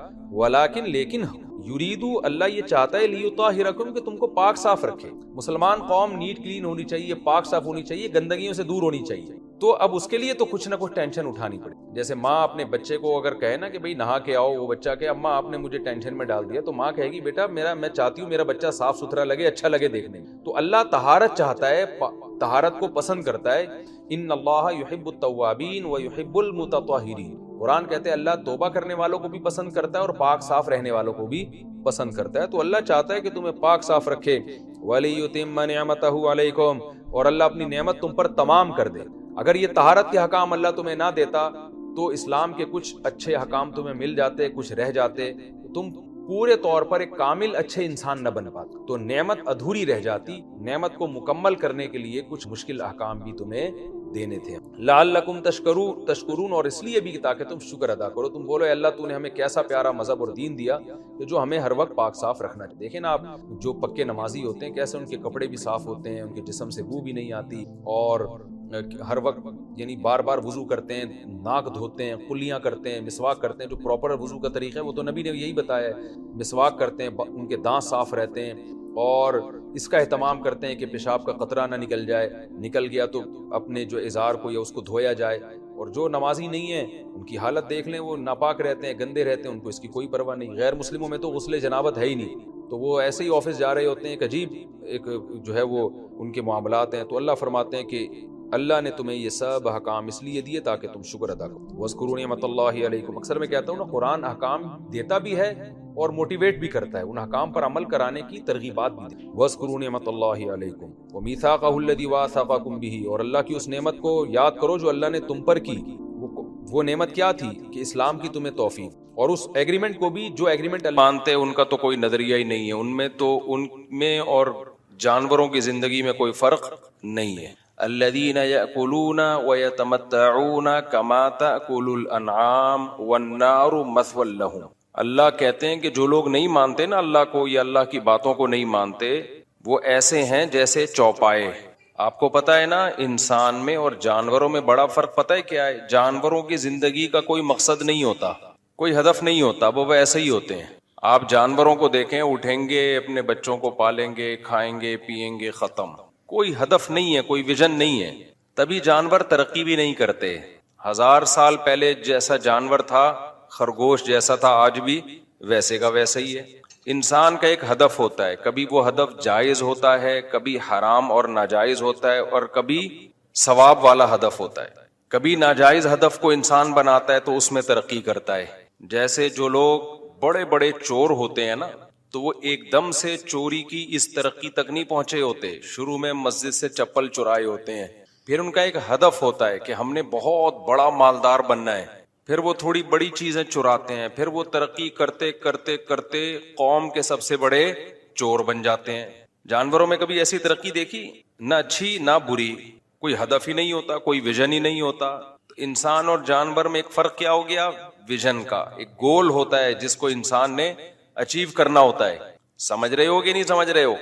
S1: لیکن یریدو, اللہ یہ چاہتا ہے لیطہرکم, کہ تم کو پاک صاف رکھے. مسلمان قوم نیٹ کلین ہونی چاہیے, پاک صاف ہونی چاہیے, گندگیوں سے دور ہونی چاہیے. تو اب اس کے لیے تو کچھ نہ کچھ ٹینشن اٹھانی پڑے. جیسے ماں اپنے بچے کو اگر کہے نا کہ بھئی نہا کے آؤ, وہ بچہ کہ اماں آپ نے مجھے ٹینشن میں ڈال دیا, تو ماں کہے گی بیٹا میں چاہتی ہوں میرا بچہ صاف ستھرا لگے, اچھا لگے دیکھنے میں. تو اللہ طہارت چاہتا ہے, طہارت کو پسند کرتا ہے. ان اللہ یحب التوابین ویحب المتطہرین. قرآن کہتے ہیں اللہ توبہ کرنے والوں کو بھی پسند کرتا ہے اور پاک صاف رہنے والوں کو بھی پسند کرتا ہے. تو اللہ چاہتا ہے کہ تمہیں پاک صاف رکھے. وَلِيُتِمَّ نِعْمَتَهُ عَلَيْكُمْ, اور اللہ اپنی نعمت تم پر تمام کر دے. اگر یہ طہارت کے حکام اللہ تمہیں نہ دیتا تو اسلام کے کچھ اچھے حکام تمہیں مل جاتے, کچھ رہ جاتے, تم پورے طور پر ایک کامل اچھے انسان نہ بن پاتے, تو نعمت ادھوری رہ جاتی. نعمت کو مکمل کرنے کے لیے کچھ مشکل احکام بھی تمہیں دینے تھے. لعلکم تشکرون, اور اس لیے بھی تاکہ تم شکر ادا کرو. تم بولو اے اللہ تو نے ہمیں کیسا پیارا مذہب اور دین دیا کہ جو ہمیں ہر وقت پاک صاف رکھنا چاہیے. دیکھیں نا آپ جو پکے نمازی ہوتے ہیں کیسے ان کے کپڑے بھی صاف ہوتے ہیں, ان کے جسم سے بو بھی نہیں آتی, اور ہر وقت یعنی بار بار وضو کرتے ہیں, ناک دھوتے ہیں, کلیاں کرتے ہیں, مسواک کرتے ہیں. جو پراپر وضو کا طریقہ ہے وہ تو نبی نے یہی بتایا ہے. مسواک کرتے ہیں, ان کے دانت صاف رہتے ہیں, اور اس کا اہتمام کرتے ہیں کہ پیشاب کا قطرہ نہ نکل جائے, نکل گیا تو اپنے جو ازار کو یا اس کو دھویا جائے. اور جو نمازی نہیں ہیں ان کی حالت دیکھ لیں, وہ ناپاک رہتے ہیں, گندے رہتے ہیں, ان کو اس کی کوئی پرواہ نہیں. غیر مسلموں میں تو غسل جنابت ہے ہی نہیں, تو وہ ایسے ہی آفس جا رہے ہوتے ہیں, ایک عجیب ایک جو ہے وہ ان کے معاملات ہیں. تو اللہ فرماتے ہیں کہ اللہ نے تمہیں یہ سب احکام اس لیے دیے تاکہ تم شکر ادا کرو. وَاذْكُرُوا نِعْمَتَ اللَّهِ عَلَيْكُمْ, اکثر میں کہتا ہوں نا قرآن احکام دیتا بھی ہے اور موٹیویٹ بھی کرتا ہے, ان احکام پر عمل کرانے کی ترغیبات بھی دی. وَاذْكُرُوا نِعْمَتَ اللَّهِ عَلَيْكُمْ وَمِيثَاقَهُ الَّذِي وَاثَقَكُم بِهِ, اور اللہ کی اس نعمت کو یاد کرو جو اللہ نے تم پر کی. وہ نعمت کیا تھی کہ اسلام کی تمہیں توفیق, اور اس ایگریمنٹ کو بھی جو ایگریمنٹ مانتے ان کا تو کوئی نظریہ ہی نہیں ہے. ان میں تو ان میں اور جانوروں کی زندگی میں کوئی فرق نہیں ہے. الذين يأكلون ويتمتعون كما تأكل الأنعام والنار مثوى لهم. اللہ کہتے ہیں کہ جو لوگ نہیں مانتے نا اللہ کو یا اللہ کی باتوں کو نہیں مانتے, وہ ایسے ہیں جیسے چوپائے. آپ کو پتہ ہے نا انسان میں اور جانوروں میں بڑا فرق پتہ ہے کیا ہے؟ جانوروں کی زندگی کا کوئی مقصد نہیں ہوتا, کوئی ہدف نہیں ہوتا, وہ ایسے ہی ہوتے ہیں. آپ جانوروں کو دیکھیں, اٹھیں گے, اپنے بچوں کو پالیں گے, کھائیں گے, پیئیں گے, ختم. کوئی ہدف نہیں ہے, کوئی ویژن نہیں ہے. تبھی جانور ترقی بھی نہیں کرتے. 1000 سال پہلے جیسا جانور تھا, خرگوش جیسا تھا, آج بھی ویسے کا ویسا ہی ہے. انسان کا ایک ہدف ہوتا ہے, کبھی وہ ہدف جائز ہوتا ہے, کبھی حرام اور ناجائز ہوتا ہے, اور کبھی ثواب والا ہدف ہوتا ہے. کبھی ناجائز ہدف کو انسان بناتا ہے تو اس میں ترقی کرتا ہے. جیسے جو لوگ بڑے بڑے چور ہوتے ہیں نا, تو وہ ایک دم سے چوری کی اس ترقی تک نہیں پہنچے ہوتے. شروع میں مسجد سے چپل چرائے ہوتے ہیں, پھر ان کا ایک ہدف ہوتا ہے کہ ہم نے بہت بڑا مالدار بننا ہے, پھر وہ تھوڑی بڑی چیزیں چراتے ہیں, پھر وہ ترقی کرتے کرتے کرتے قوم کے سب سے بڑے چور بن جاتے ہیں. جانوروں میں کبھی ایسی ترقی دیکھی؟ نہ اچھی نہ بری, کوئی ہدف ہی نہیں ہوتا, کوئی ویژن ہی نہیں ہوتا. انسان اور جانور میں ایک فرق کیا ہو گیا؟ ویژن کا. ایک گول ہوتا ہے جس کو انسان نے اچیو کرنا ہوتا ہے. سمجھ رہے ہو کہ نہیں سمجھ رہے ہو؟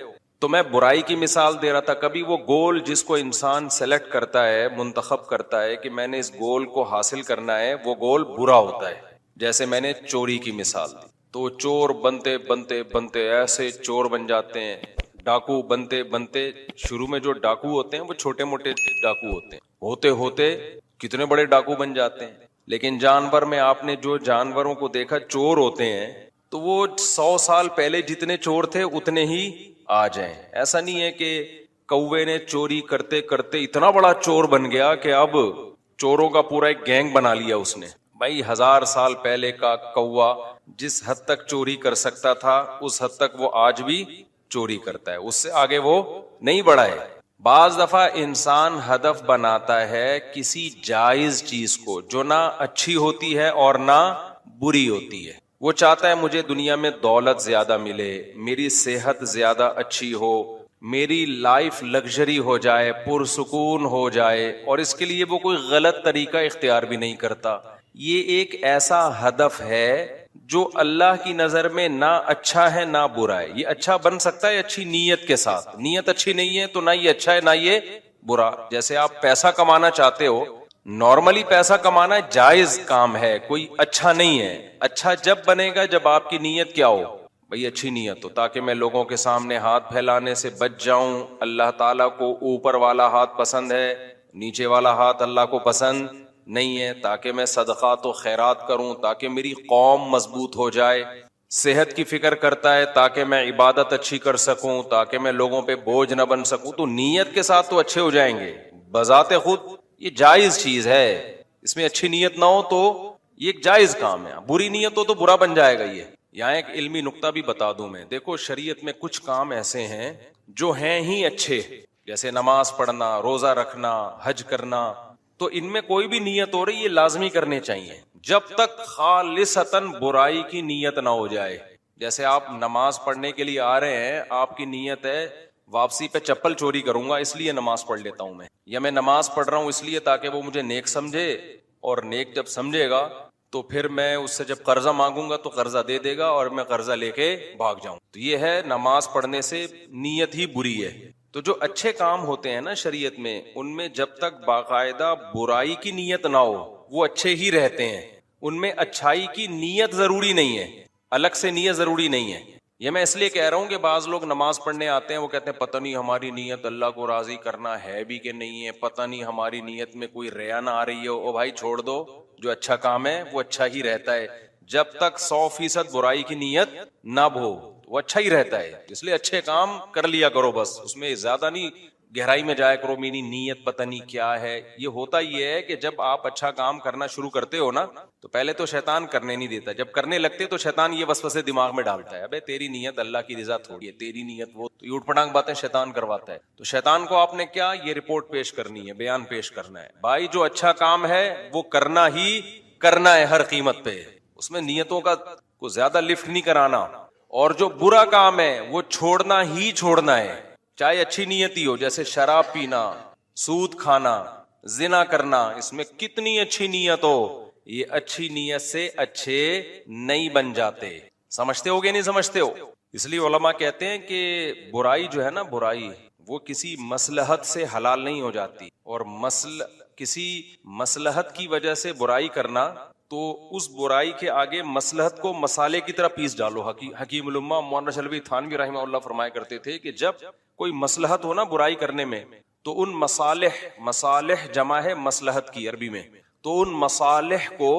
S1: تو میں برائی کی مثال دے رہا تھا. کبھی وہ گول جس کو انسان سلیکٹ کرتا ہے, منتخب کرتا ہے کہ میں نے اس گول کو حاصل کرنا ہے, وہ گول برا ہوتا ہے. جیسے میں نے چوری کی مثال دی, تو چور بنتے بنتے بنتے ایسے چور بن جاتے ہیں. ڈاکو بنتے بنتے, شروع میں جو ڈاکو ہوتے ہیں وہ چھوٹے موٹے ڈاکو ہوتے ہیں, ہوتے ہوتے کتنے بڑے ڈاکو بن جاتے ہیں. لیکن جانور میں آپ نے جو جانوروں کو دیکھا چور ہوتے ہیں, تو وہ 100 سال پہلے جتنے چور تھے اتنے ہی آ جائیں. ایسا نہیں ہے کہ کوے نے چوری کرتے کرتے اتنا بڑا چور بن گیا کہ اب چوروں کا پورا ایک گینگ بنا لیا اس نے. بھائی 1000 سال پہلے کا کوا جس حد تک چوری کر سکتا تھا اس حد تک وہ آج بھی چوری کرتا ہے, اس سے آگے وہ نہیں بڑھا ہے. بعض دفعہ انسان ہدف بناتا ہے کسی جائز چیز کو جو نہ اچھی ہوتی ہے اور نہ بری ہوتی ہے. وہ چاہتا ہے مجھے دنیا میں دولت زیادہ ملے, میری صحت زیادہ اچھی ہو, میری لائف لگژری ہو جائے, پرسکون ہو جائے, اور اس کے لیے وہ کوئی غلط طریقہ اختیار بھی نہیں کرتا. یہ ایک ایسا ہدف ہے
S3: جو اللہ کی نظر میں نہ اچھا ہے نہ برا ہے. یہ اچھا بن سکتا ہے اچھی نیت کے ساتھ, نیت اچھی نہیں ہے تو نہ یہ اچھا ہے نہ یہ برا. جیسے آپ پیسہ کمانا چاہتے ہو, نارملی پیسہ کمانا جائز کام ہے, کوئی اچھا نہیں ہے. اچھا جب بنے گا جب آپ کی نیت کیا ہو, بھئی اچھی نیت ہو, تاکہ میں لوگوں کے سامنے ہاتھ پھیلانے سے بچ جاؤں. اللہ تعالیٰ کو اوپر والا ہاتھ پسند ہے, نیچے والا ہاتھ اللہ کو پسند نہیں ہے. تاکہ میں صدقات و خیرات کروں, تاکہ میری قوم مضبوط ہو جائے. صحت کی فکر کرتا ہے تاکہ میں عبادت اچھی کر سکوں, تاکہ میں لوگوں پہ بوجھ نہ بن سکوں. تو نیت کے ساتھ تو اچھے ہو جائیں گے بذات خود, یہ جائز چیز ہے. اس میں اچھی نیت نہ ہو تو یہ ایک جائز کام ہے, بری نیت ہو تو برا بن جائے گا. یہ یہاں ایک علمی نقطہ بھی بتا دوں میں. دیکھو شریعت میں کچھ کام ایسے ہیں جو ہیں ہی اچھے, جیسے نماز پڑھنا, روزہ رکھنا, حج کرنا, تو ان میں کوئی بھی نیت ہو رہی یہ لازمی کرنے چاہیے جب تک خالصتاً برائی کی نیت نہ ہو جائے. جیسے آپ نماز پڑھنے کے لیے آ رہے ہیں, آپ کی نیت ہے واپسی پہ چپل چوری کروں گا اس لیے نماز پڑھ لیتا ہوں میں, یا میں نماز پڑھ رہا ہوں اس لیے تاکہ وہ مجھے نیک سمجھے, اور نیک جب سمجھے گا تو پھر میں اس سے جب قرضہ مانگوں گا تو قرضہ دے دے گا اور میں قرضہ لے کے بھاگ جاؤں. تو یہ ہے نماز پڑھنے سے نیت ہی بری ہے. تو جو اچھے کام ہوتے ہیں نا شریعت میں, ان میں جب تک باقاعدہ برائی کی نیت نہ ہو وہ اچھے ہی رہتے ہیں. ان میں اچھائی کی نیت ضروری نہیں ہے, الگ سے نیت ضروری نہیں ہے. یہ میں اس لیے کہہ رہا ہوں کہ بعض لوگ نماز پڑھنے آتے ہیں, وہ کہتے ہیں پتہ نہیں ہماری نیت اللہ کو راضی کرنا ہے بھی کہ نہیں ہے, پتہ نہیں ہماری نیت میں کوئی ریا نہ آ رہی ہے. او بھائی چھوڑ دو, جو اچھا کام ہے وہ اچھا ہی رہتا ہے. جب تک 100% برائی کی نیت نہ ہو وہ اچھا ہی رہتا ہے. اس لیے اچھے کام کر لیا کرو, بس اس میں زیادہ نہیں گہرائی میں جایا کرو میری نیت پتہ نہیں کیا ہے. یہ ہوتا یہ ہے کہ جب آپ اچھا کام کرنا شروع کرتے ہو نا, تو پہلے تو شیطان کرنے نہیں دیتا, جب کرنے لگتے تو شیطان یہ وسوسے دماغ میں ڈالتا ہے, ابے تیری نیت اللہ کی رضا تھوڑی ہے, تیری نیت وہ, تو یہ اٹھ پٹانگ باتیں شیطان کرواتا ہے. تو شیطان کو آپ نے کیا یہ رپورٹ پیش کرنی ہے, بیان پیش کرنا ہے, بھائی جو اچھا کام ہے وہ کرنا ہی کرنا ہے ہر قیمت پہ, اس میں نیتوں کا کو زیادہ لفٹ نہیں کرانا. اور جو برا کام ہے وہ چھوڑنا ہی چھوڑنا ہے, چاہے اچھی نیت ہی ہو. جیسے شراب پینا, سود کھانا, زنا کرنا, اس میں کتنی اچھی نیت ہو, یہ اچھی نیت سے اچھے نہیں بن جاتے. سمجھتے ہو گے نہیں سمجھتے ہو؟ اس لیے علماء کہتے ہیں کہ برائی جو ہے نا, برائی وہ کسی مصلحت سے حلال نہیں ہو جاتی, اور کسی مصلحت کی وجہ سے برائی کرنا تو اس برائی کے آگے مصلحت کو مسالے کی طرح پیس ڈالو. حکیم الامہ مولانا شلوی تھانوی رحمہ اللہ فرمایا کرتے تھے کہ جب کوئی مصلحت ہو نا برائی کرنے میں, تو ان مصالح جمع ہے مصلحت کی عربی میں, تو ان مصالح کو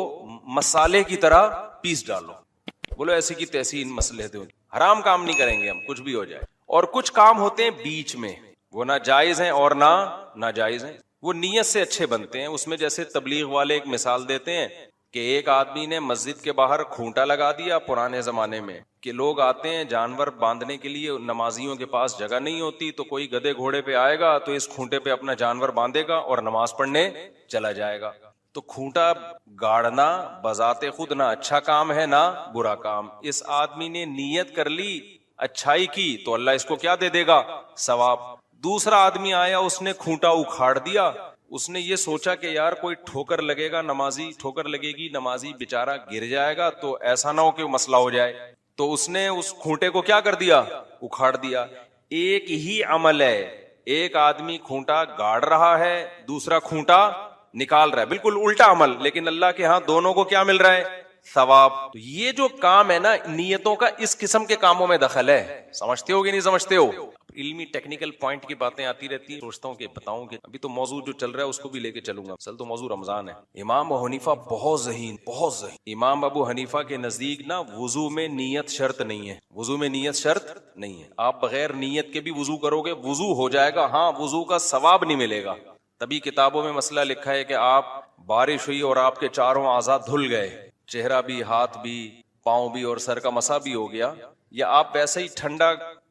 S3: مسالے کی طرح پیس ڈالو. بولو ایسی کی تیسی ان مصلحتیں ہوگی. حرام کام نہیں کریں گے ہم, کچھ بھی ہو جائے. اور کچھ کام ہوتے ہیں بیچ میں, وہ نہ جائز ہیں اور نہ ناجائز ہیں, وہ نیت سے اچھے بنتے ہیں. اس میں جیسے تبلیغ والے ایک مثال دیتے ہیں کہ ایک آدمی نے مسجد کے باہر کھونٹا لگا دیا پرانے زمانے میں, کہ لوگ آتے ہیں جانور باندھنے کے لیے, نمازیوں کے پاس جگہ نہیں ہوتی, تو کوئی گدھے گھوڑے پہ آئے گا تو اس کھونٹے پہ اپنا جانور باندھے گا اور نماز پڑھنے چلا جائے گا. تو کھونٹا گاڑنا بذات خود نہ اچھا کام ہے نہ برا کام. اس آدمی نے نیت کر لی اچھائی کی تو اللہ اس کو کیا دے دے گا؟ ثواب. دوسرا آدمی آیا, اس نے کھونٹا اکھاڑ دیا, اس نے یہ سوچا کہ یار کوئی ٹھوکر لگے گا, ٹھوکر لگے گی, نمازی بیچارہ گر جائے گا, تو ایسا نہ ہو کہ مسئلہ ہو جائے, تو اس نے اس کھونٹے کو کیا کر دیا؟ اکھاڑ دیا. ایک ہی عمل ہے, ایک آدمی کھونٹا گاڑ رہا ہے, دوسرا کھونٹا نکال رہا ہے, بالکل الٹا عمل, لیکن اللہ کے ہاں دونوں کو کیا مل رہا ہے؟ ثواب. تو یہ جو کام ہے نا, نیتوں کا اس قسم کے کاموں میں دخل ہے. سمجھتے ہو کہ نہیں سمجھتے ہو؟ علمی ٹیکنیکل پوائنٹ کی باتیں آتی رہتی ہیں, سوچتا ہوں کہ بتاؤں کہ ابھی تو موضوع جو چل رہا ہے اس کو بھی لے کے چلوں گا. اصل تو موضوع رمضان ہے. امام ابو حنیفہ بہت ذہین. امام ابو حنیفہ کے نزدیک نا وضو میں نیت شرط نہیں ہے, وضو میں نیت شرط نہیں ہے. آپ بغیر نیت کے بھی وضو کرو گے, وضو ہو جائے گا, ہاں وضو کا ثواب نہیں ملے گا. تبھی کتابوں میں مسئلہ لکھا ہے کہ آپ بارش ہوئی اور آپ کے چاروں اعضاء دھل گئے, چہرہ بھی, ہاتھ بھی, پاؤں بھی اور سر کا مسا بھی ہو گیا, یا آپ ویسے ہی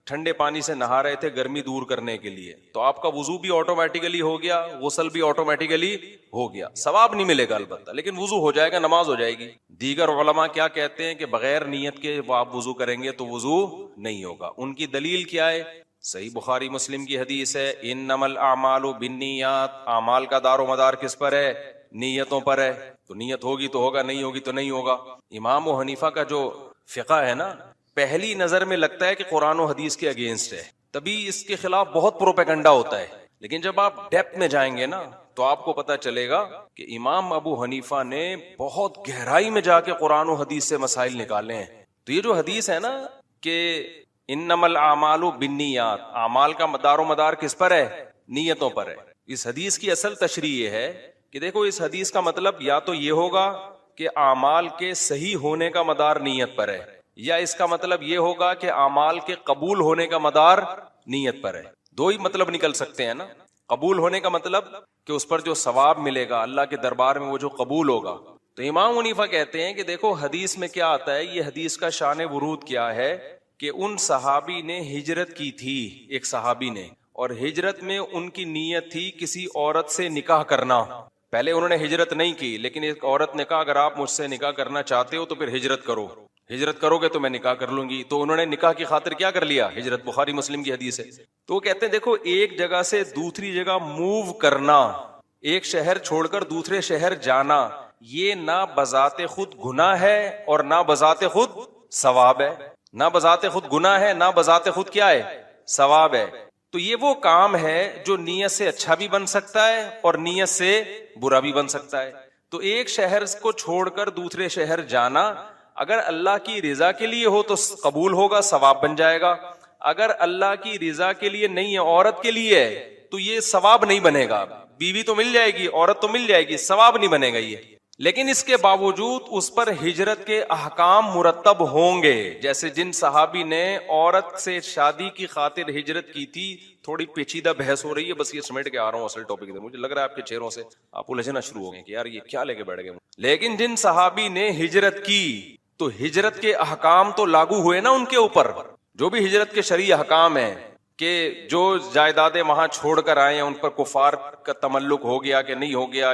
S3: ٹھنڈے پانی سے نہا رہے تھے گرمی دور کرنے کے لیے, تو آپ کا وضو بھی آٹومیٹیکلی ہو گیا, غسل بھی آٹومیٹیکلی ہو گیا. ثواب نہیں ملے گا البتہ, لیکن وضو ہو جائے گا, نماز ہو جائے گی. دیگر علماء کیا کہتے ہیں کہ بغیر نیت کے آپ وضو کریں گے تو وضو نہیں ہوگا. ان کی دلیل کیا ہے؟ صحیح بخاری مسلم کی حدیث ہے, انما الاعمال بالنیات, اعمال کا دار و مدار کس پر ہے؟ نیتوں پر ہے، تو نیت ہوگی تو ہوگا، نہیں ہوگی تو نہیں ہوگا. امام و حنیفہ کا جو فقہ ہے نا، پہلی نظر میں لگتا ہے کہ قرآن و حدیث کے اگینسٹ ہے، تبھی اس کے خلاف بہت پروپیگنڈا ہوتا ہے. لیکن جب آپ ڈیپتھ میں جائیں گے نا تو آپ کو پتا چلے گا کہ امام ابو حنیفہ نے بہت گہرائی میں جا کے قرآن و حدیث سے مسائل نکالے ہیں. تو یہ جو حدیث ہے نا کہ انما الاعمال بالنیات، اعمال کا دار و مدار کس پر ہے؟ نیتوں پر ہے. اس حدیث کی اصل تشریح یہ ہے کہ دیکھو اس حدیث کا مطلب یا تو یہ ہوگا کہ اعمال کے صحیح ہونے کا مدار نیت پر ہے، یا اس کا مطلب یہ ہوگا کہ اعمال کے قبول ہونے کا مدار نیت پر ہے. دو ہی مطلب نکل سکتے ہیں نا. قبول ہونے کا مطلب کہ اس پر جو ثواب ملے گا اللہ کے دربار میں وہ جو قبول ہوگا. تو امام حنیفہ کہتے ہیں کہ دیکھو حدیث میں کیا آتا ہے، یہ حدیث کا شان ورود کیا ہے کہ ان صحابی نے ہجرت کی تھی، ایک صحابی نے، اور ہجرت میں ان کی نیت تھی کسی عورت سے نکاح کرنا. پہلے انہوں نے ہجرت نہیں کی، لیکن ایک عورت نے کہا اگر آپ مجھ سے نکاح کرنا چاہتے ہو تو پھر ہجرت کرو، ہجرت کرو گے تو میں نکاح کر لوں گی. تو انہوں نے نکاح کی خاطر کیا کر لیا؟ ہجرت. بخاری مسلم کی حدیث ہے. تو وہ کہتے ہیں دیکھو ایک جگہ سے دوسری جگہ موو کرنا، ایک شہر چھوڑ کر دوسرے شہر جانا، یہ نہ بذات خود گناہ ہے اور نہ بذات خود ثواب ہے. نہ بذات خود گناہ ہے، نہ بذات خود کیا ہے؟ ثواب ہے. تو یہ وہ کام ہے جو نیت سے اچھا بھی بن سکتا ہے اور نیت سے برا بھی بن سکتا ہے. تو ایک شہر کو چھوڑ کر دوسرے شہر جانا اگر اللہ کی رضا کے لیے ہو تو قبول ہوگا، ثواب بن جائے گا. اگر اللہ کی رضا کے لیے نہیں ہے، عورت کے لیے ہے، تو یہ ثواب نہیں بنے گا. بیوی تو مل جائے گی، عورت تو مل جائے گی، ثواب نہیں بنے گا یہ. لیکن اس کے باوجود اس پر ہجرت کے احکام مرتب ہوں گے. جیسے جن صحابی نے عورت سے شادی کی خاطر ہجرت کی تھی، تھوڑی پیچیدہ بحث ہو رہی ہے، بس یہ سمیٹ کے آ رہا ہوں اصل ٹاپک ادھر. مجھے لگ رہا ہے آپ کے چہروں سے آپ الجھنا شروع ہو گئے کہ یار یہ کیا لے کے بیٹھ گئے. لیکن جن صحابی نے ہجرت کی تو ہجرت کے احکام تو لاگو ہوئے نا ان کے اوپر. جو بھی ہجرت کے شرعی احکام ہیں کہ جو جائیدادیں وہاں چھوڑ کر آئے ہیں ان پر کفار کا تملک ہو گیا کہ نہیں ہو گیا،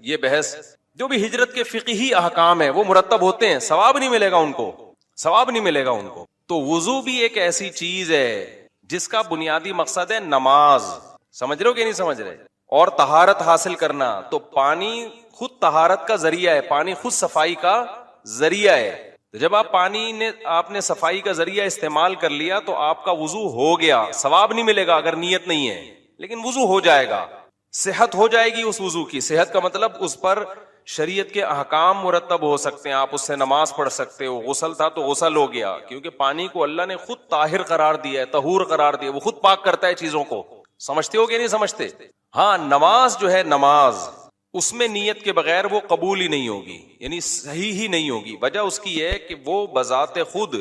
S3: یہ بحث. جو بھی ہجرت کے فقہی احکام ہیں وہ مرتب ہوتے ہیں، ثواب نہیں ملے گا ان کو، ثواب نہیں ملے گا ان کو. تو وضو بھی ایک ایسی چیز ہے جس کا بنیادی مقصد ہے نماز. سمجھ رہے ہو کہ نہیں سمجھ رہے؟ اور طہارت حاصل کرنا. تو پانی خود طہارت کا ذریعہ ہے، پانی خود صفائی کا ذریعہ ہے. جب آپ نے صفائی کا ذریعہ استعمال کر لیا تو آپ کا وضو ہو گیا. ثواب نہیں ملے گا اگر نیت نہیں ہے، لیکن وضو ہو جائے گا. صحت ہو جائے گی اس وضو کی. صحت کا مطلب اس پر شریعت کے احکام مرتب ہو سکتے ہیں، آپ اس سے نماز پڑھ سکتے ہو. غسل تھا تو غسل ہو گیا، کیونکہ پانی کو اللہ نے خود طاہر قرار دیا ہے، طہور قرار دیا، وہ خود پاک کرتا ہے چیزوں کو. سمجھتے ہو کہ نہیں سمجھتے؟ ہاں نماز جو ہے، نماز اس میں نیت کے بغیر وہ قبول ہی نہیں ہوگی، یعنی صحیح ہی نہیں ہوگی. وجہ اس کی ہے کہ وہ بذات خود،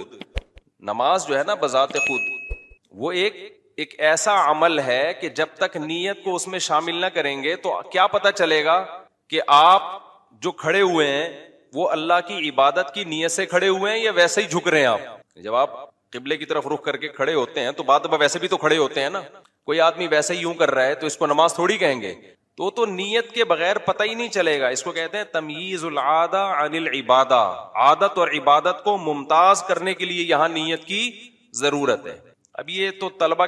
S3: نماز جو ہے نا بذات خود وہ ایک ایسا عمل ہے کہ جب تک نیت کو اس میں شامل نہ کریں گے تو کیا پتہ چلے گا کہ آپ جو کھڑے ہوئے ہیں وہ اللہ کی عبادت کی نیت سے کھڑے ہوئے ہیں یا ویسے ہی جھک رہے ہیں. آپ جب آپ قبلے کی طرف رخ کر کے کھڑے ہوتے ہیں تو بعد میں ویسے بھی تو کھڑے ہوتے ہیں نا. کوئی آدمی ویسے ہی یوں کر رہا ہے تو اس کو نماز تھوڑی کہیں گے. تو نیت کے بغیر پتہ ہی نہیں چلے گا. اس کو کہتے ہیں تمییز العادہ عن العبادہ. عادت اور عبادت کو ممتاز کرنے کے لیے یہاں نیت کی ضرورت ہے. اب یہ تو طلبہ